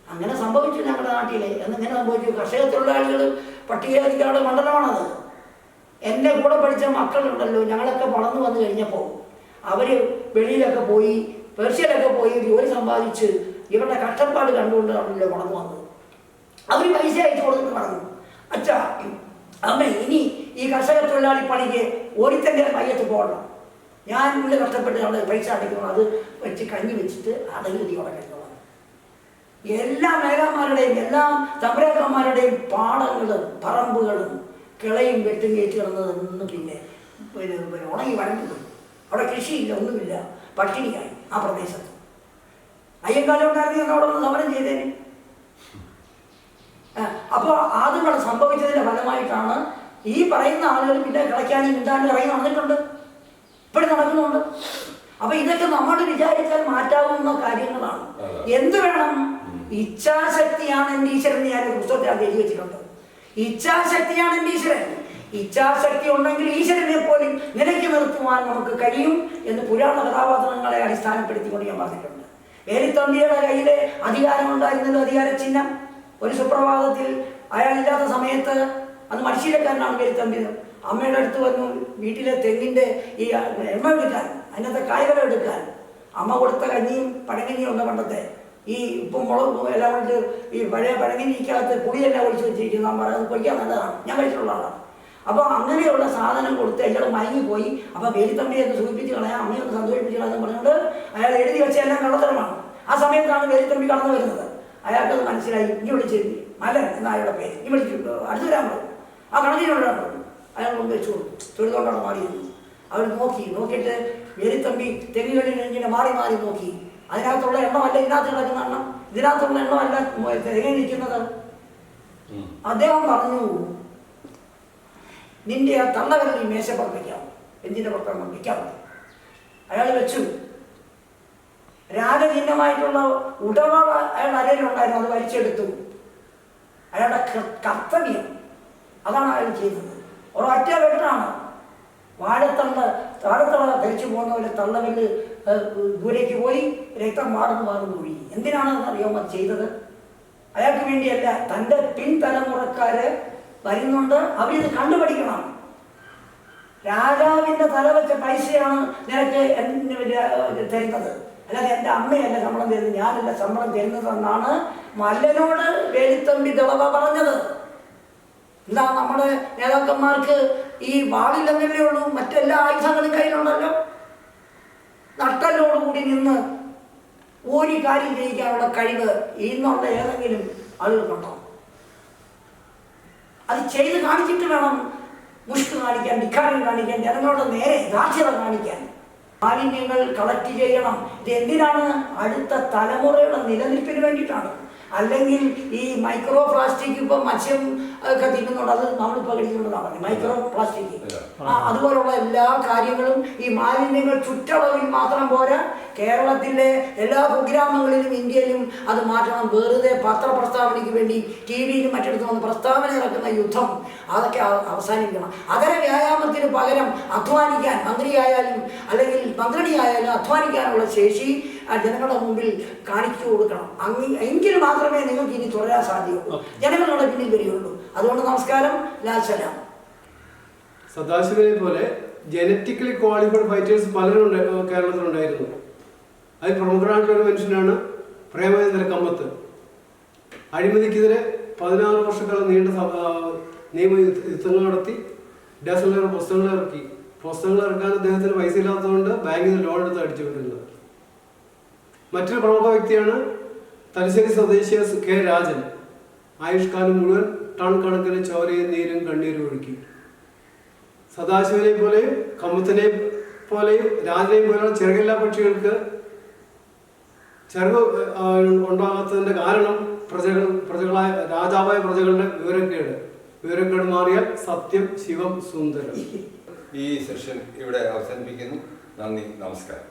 അങ്ങനെ സംഭവിച്ചു ഞങ്ങളുടെ നാട്ടിലെ. എന്നിങ്ങനെ സംഭവിച്ചു. കർഷക തൊഴിലാളികൾ പട്ടികജാതിക്കാരുടെ മണ്ഡലമാണത്. എൻ്റെ കൂടെ പഠിച്ച മക്കളുണ്ടല്ലോ, ഞങ്ങളൊക്കെ വളർന്നു വന്നു കഴിഞ്ഞപ്പോൾ അവര് വെളിയിലൊക്കെ പോയി, പേർഷ്യയിലൊക്കെ പോയി ജോലി സമ്പാദിച്ച് ഇവരുടെ കഷ്ടപ്പാട് കണ്ടുകൊണ്ട് അവരിൽ വളർന്നു വന്നത്. അവർ പൈസ അയച്ചു കൊടുത്തിട്ട് പറഞ്ഞു, അച്ഛാ അമ്മ ഇനി ഈ കർഷക തൊഴിലാളി പണിക്ക് ഒരുത്തൻ്റെ മയ്യത്ത് പോകണം, ഞാൻ ഉള്ളിൽ കഷ്ടപ്പെട്ട് അവിടെ പൈസ അടയ്ക്കണം, അത് വെച്ച് കഞ്ഞി വെച്ചിട്ട് അടങ്ങിയോടെ കഴിഞ്ഞോളാം. എല്ലാ മേലാന്മാരുടെയും എല്ലാ തമ്പുരാക്കന്മാരുടെയും പാടങ്ങളും പറമ്പുകളും കിളയും വെട്ടും കയറ്റി കിടന്നതെന്ന് പിന്നെ ഉണങ്ങി വഴങ്ങിപ്പോയി. അവിടെ കൃഷിയില്ല, ഒന്നുമില്ല, പട്ടിണിയായി ആ പ്രദേശത്ത്. അയ്യങ്കാലം ഉണ്ടായിരുന്നെങ്കിൽ അവിടെ ഒന്ന് സമരം ചെയ്തേനെ. അപ്പോൾ അതുകൊണ്ട് സംഭവിച്ചതിൻ്റെ ഫലമായിട്ടാണ് ഈ പറയുന്ന ആളുകൾ പിന്നെ കിളയ്ക്കാനും മിണ്ടാനും ഇറങ്ങി നടന്നിട്ടുണ്ട്, ഇപ്പോഴും നടക്കുന്നുണ്ട്. അപ്പൊ ഇതൊക്കെ നമ്മൾ വിചാരിച്ചാൽ മാറ്റാവുന്ന കാര്യങ്ങളാണ്. എന്ത് വേണം? ഇച്ഛാശക്തിയാണ് എൻ്റെ ഈശ്വരൻ. ഞാൻ പുസ്തകത്തിൽ അത് എഴുതി വെച്ചിട്ടുണ്ട്. ഇച്ഛാശക്തിയാണ് എൻ്റെ ഈശ്വരൻ. ഇച്ഛാശക്തി ഉണ്ടെങ്കിൽ ഈശ്വരനെ പോലും നിലയ്ക്ക് നിർത്തുവാൻ നമുക്ക് കഴിയും എന്ന് പുരാണ കഥാപാത്രങ്ങളെ അടിസ്ഥാനപ്പെടുത്തിക്കൊണ്ട് ഞാൻ പറഞ്ഞിട്ടുണ്ട്. വേലിത്തമ്പിയുടെ കയ്യിലെ അധികാരമുണ്ടായിരുന്നല്ലോ, അധികാര ചിഹ്നം. ഒരു സുപ്രഭാതത്തിൽ അയാളില്ലാത്ത സമയത്ത്, അന്ന് മനുഷ്യക്കാരനാണ് വേലിത്തമ്പി, അമ്മയുടെ അടുത്ത് വന്നു വീട്ടിലെ തെങ്ങിൻ്റെ ഈ എണ്ണ എടുക്കാൻ, അതിനകത്തെ കായ്വല എടുക്കാൻ. അമ്മ കൊടുത്ത കഞ്ഞിയും പഴങ്കഞ്ഞിയും ഉണ്ട് പണ്ടത്തെ, ഈ ഉപ്പും മുളകും എല്ലാം കൊണ്ട് ഈ പഴയ പഴങ്കഞ്ഞിക്കകത്ത് പുളിയെല്ലാം ഒഴിച്ച് വെച്ചിരിക്കുന്നു. അമ്മ അത് പൊയ്ക്കാൻ നല്ലതാണ്, ഞാൻ കഴിച്ചിട്ടുള്ള ആളാണ്. അപ്പോൾ അങ്ങനെയുള്ള സാധനം കൊടുത്ത് അയാൾ മയങ്ങിപ്പോയി. അപ്പോൾ വേലിത്തമ്പിയെ ഒന്ന് സൂചിപ്പിച്ച് കളയാം, അമ്മയെ ഒന്ന് സന്തോഷിപ്പിച്ച് കളയാന്ന് പറഞ്ഞുകൊണ്ട് അയാൾ എഴുതി വെച്ച എല്ലാം കള്ളത്തരമാണ്. ആ സമയത്താണ് വേലിത്തമ്പി കടന്നു വരുന്നത്. അയാൾക്കത് മനസ്സിലായി. ഇനി വിളിച്ചിരുന്നു മലൻ എന്ന അയാളുടെ പേര്, ഈ വിളിച്ചിട്ടുണ്ട്, അടുത്ത് വരാൻ പറഞ്ഞു. ആ കണക്കിനോടാൻ പറഞ്ഞു. അയാൾ കൊണ്ട് വെച്ചു കൊടുത്തു. തൊഴിലോട്ടാണ് മാറിയിരുന്നു. അവർ നോക്കിയിട്ട് വേലിത്തമ്പി തെങ്ങുകളിൽ ഇങ്ങനെ മാറി മാറി നോക്കി. അതിനകത്തുള്ള എണ്ണമല്ല ഇതിനകത്ത് കിടക്കുന്ന എണ്ണം, ഇതിനകത്തുള്ള എണ്ണമല്ല തെങ്ങ നിൽക്കുന്നത്. അദ്ദേഹം പറഞ്ഞു, നിന്റെ ആ തള്ളവരൽ മേശപ്പുറം വയ്ക്കാം, എന്തിൻ്റെ പുറത്താണ് വയ്ക്കാൻ. അയാൾ വെച്ചു. രാജചിഹ്നമായിട്ടുള്ള ഉടവ അയാൾ അരയിലുണ്ടായിരുന്നു, അത് വലിച്ചെടുത്തു. അയാളുടെ കർത്തവ്യം അതാണ് അയാൾ ചെയ്തത്. ഒരൊറ്റ വെട്ടാണ്. താഴത്തള ധരിച്ചു പോകുന്ന പോലെ തള്ളവല് ദൂരേക്ക് പോയി, രക്തം വാർന്നു പോയി. എന്തിനാണെന്ന് അറിയാമോ അത് ചെയ്തത്? അയാൾക്ക് വേണ്ടിയല്ല, തൻ്റെ പിൻതലമുറക്കാര് വരുന്നുണ്ട്, അവരിത് കണ്ടുപഠിക്കണം. രാജാവിൻ്റെ തല വെച്ച പൈസയാണ് നിനക്ക് തരുന്നത്, അല്ലാതെ എൻ്റെ അമ്മയല്ല ശമ്പളം തരുന്നത്, ഞാനല്ല ശമ്പളം തരുന്നതെന്നാണ് മല്ലനോട് വേലിത്തമ്പി ദളവ പറഞ്ഞത്. എന്താ, നമ്മുടെ നേതാക്കന്മാർക്ക് ഈ വാളില്ലെന്നല്ലേ ഉള്ളൂ, മറ്റെല്ലാ ആയുധങ്ങളും കയ്യിലുണ്ടല്ലോ. നട്ടലോടുകൂടി നിന്ന് ഒരു കാര്യം ചെയ്യിക്കാനുള്ള കഴിവ് ഇന്നുള്ള ഏതെങ്കിലും ആളുകൾക്കുണ്ടോ? അത് ചെയ്ത് കാണിച്ചിട്ട് വേണം മുഷ്ക് കാണിക്കാൻ, ധിക്കാരം കാണിക്കാൻ, ജനങ്ങളുടെ നേരെ ധാർഷ്ട്യത കാണിക്കാൻ. മാലിന്യങ്ങൾ കളക്ട് ചെയ്യണം. ഇത് എന്തിനാണ്? അടുത്ത തലമുറയുടെ നിലനിൽപ്പിന് വേണ്ടിയിട്ടാണ്. അല്ലെങ്കിൽ ഈ മൈക്രോ പ്ലാസ്റ്റിക് ഇപ്പം മത്സ്യം ഒക്കെ തിന്നുന്നുണ്ട്, അത് നമ്മളിപ്പോൾ കഴിക്കുന്നുണ്ടെന്നാണ് പറഞ്ഞത്, മൈക്രോ പ്ലാസ്റ്റിക്. അതുപോലുള്ള എല്ലാ കാര്യങ്ങളും ഈ മാലിന്യങ്ങൾ ചുറ്റളവിൽ മാത്രം പോരാ, കേരളത്തിലെ എല്ലാ കുഗ്രാമങ്ങളിലും ഇന്ത്യയിലും അത് മാറ്റണം. വെറുതെ പത്രപ്രസ്താവനയ്ക്ക് വേണ്ടി ടി വിയിലും മറ്റിടത്തും വന്ന് പ്രസ്താവന ഇറക്കുന്ന യുദ്ധം അതൊക്കെ അവസാനിക്കണം. അതര വ്യായാമത്തിന് പകരം അധ്വാനിക്കാൻ, മന്ത്രിയായാലും അല്ലെങ്കിൽ മന്ത്രിയായാലും അധ്വാനിക്കാനുള്ള ശേഷി ജനങ്ങളുടെ മുമ്പിൽ കാണിച്ചു കൊടുക്കണം. എങ്കിൽ മാത്രമേ നിങ്ങൾക്ക് ഇനി തുടരാൻ സാധ്യതയുള്ളൂ, ജനങ്ങളുടെ പിന്നിൽ വരികയുള്ളൂ. അതുകൊണ്ട് നമസ്കാരം, ലാൽ സലാം. സദാശിവനെ പോലെ ജനറ്റിക്കലി ക്വാളിഫൈഡ് ഫൈറ്റേഴ്സ് പലരും കേരളത്തിലുണ്ടായിരുന്നു. അതിൽ പ്രമുഖനായിട്ടുള്ള ഒരു മനുഷ്യനാണ് പ്രേമചന്ദ്ര കമ്മത്ത്. അഴിമതിക്കെതിരെ 16 വർഷക്കാലം നീണ്ട നിയമയുദ്ധങ്ങൾ നടത്തി ഡസനിലേറെ പുസ്തകങ്ങൾ ഇറക്കി. പുസ്തകങ്ങൾ ഇറക്കാൻ അദ്ദേഹത്തിന് പൈസ ഇല്ലാത്തതുകൊണ്ട് ബാങ്കിൽ നിന്ന് ലോൺ എടുത്ത് അടിച്ചുകൊണ്ടിരുന്നത്. മറ്റൊരു പ്രമുഖ വ്യക്തിയാണ് തലശ്ശേരി സ്വദേശിയ കെ രാജൻ. ആയുഷ്കാലം മുഴുവൻ ടൺ കണക്കിന് ചോരയും നീരും കണ്ണീരും ഒഴുക്കി. സദാശിവനെ പോലെയും കമുത്തനെ പോലെയും രാജനെയും പോലെയുള്ള ചെറുകില്ലാ പക്ഷികൾക്ക് ചിറക് ഉണ്ടാകാത്തതിന്റെ കാരണം പ്രജകളായ രാജാവായ പ്രജകളുടെ വിവരക്കേട് മാറിയാൽ സത്യം ശിവം സുന്ദരം. ഈ സെഷൻ ഇവിടെ അവസാനിപ്പിക്കുന്നു. നന്ദി, നമസ്കാരം.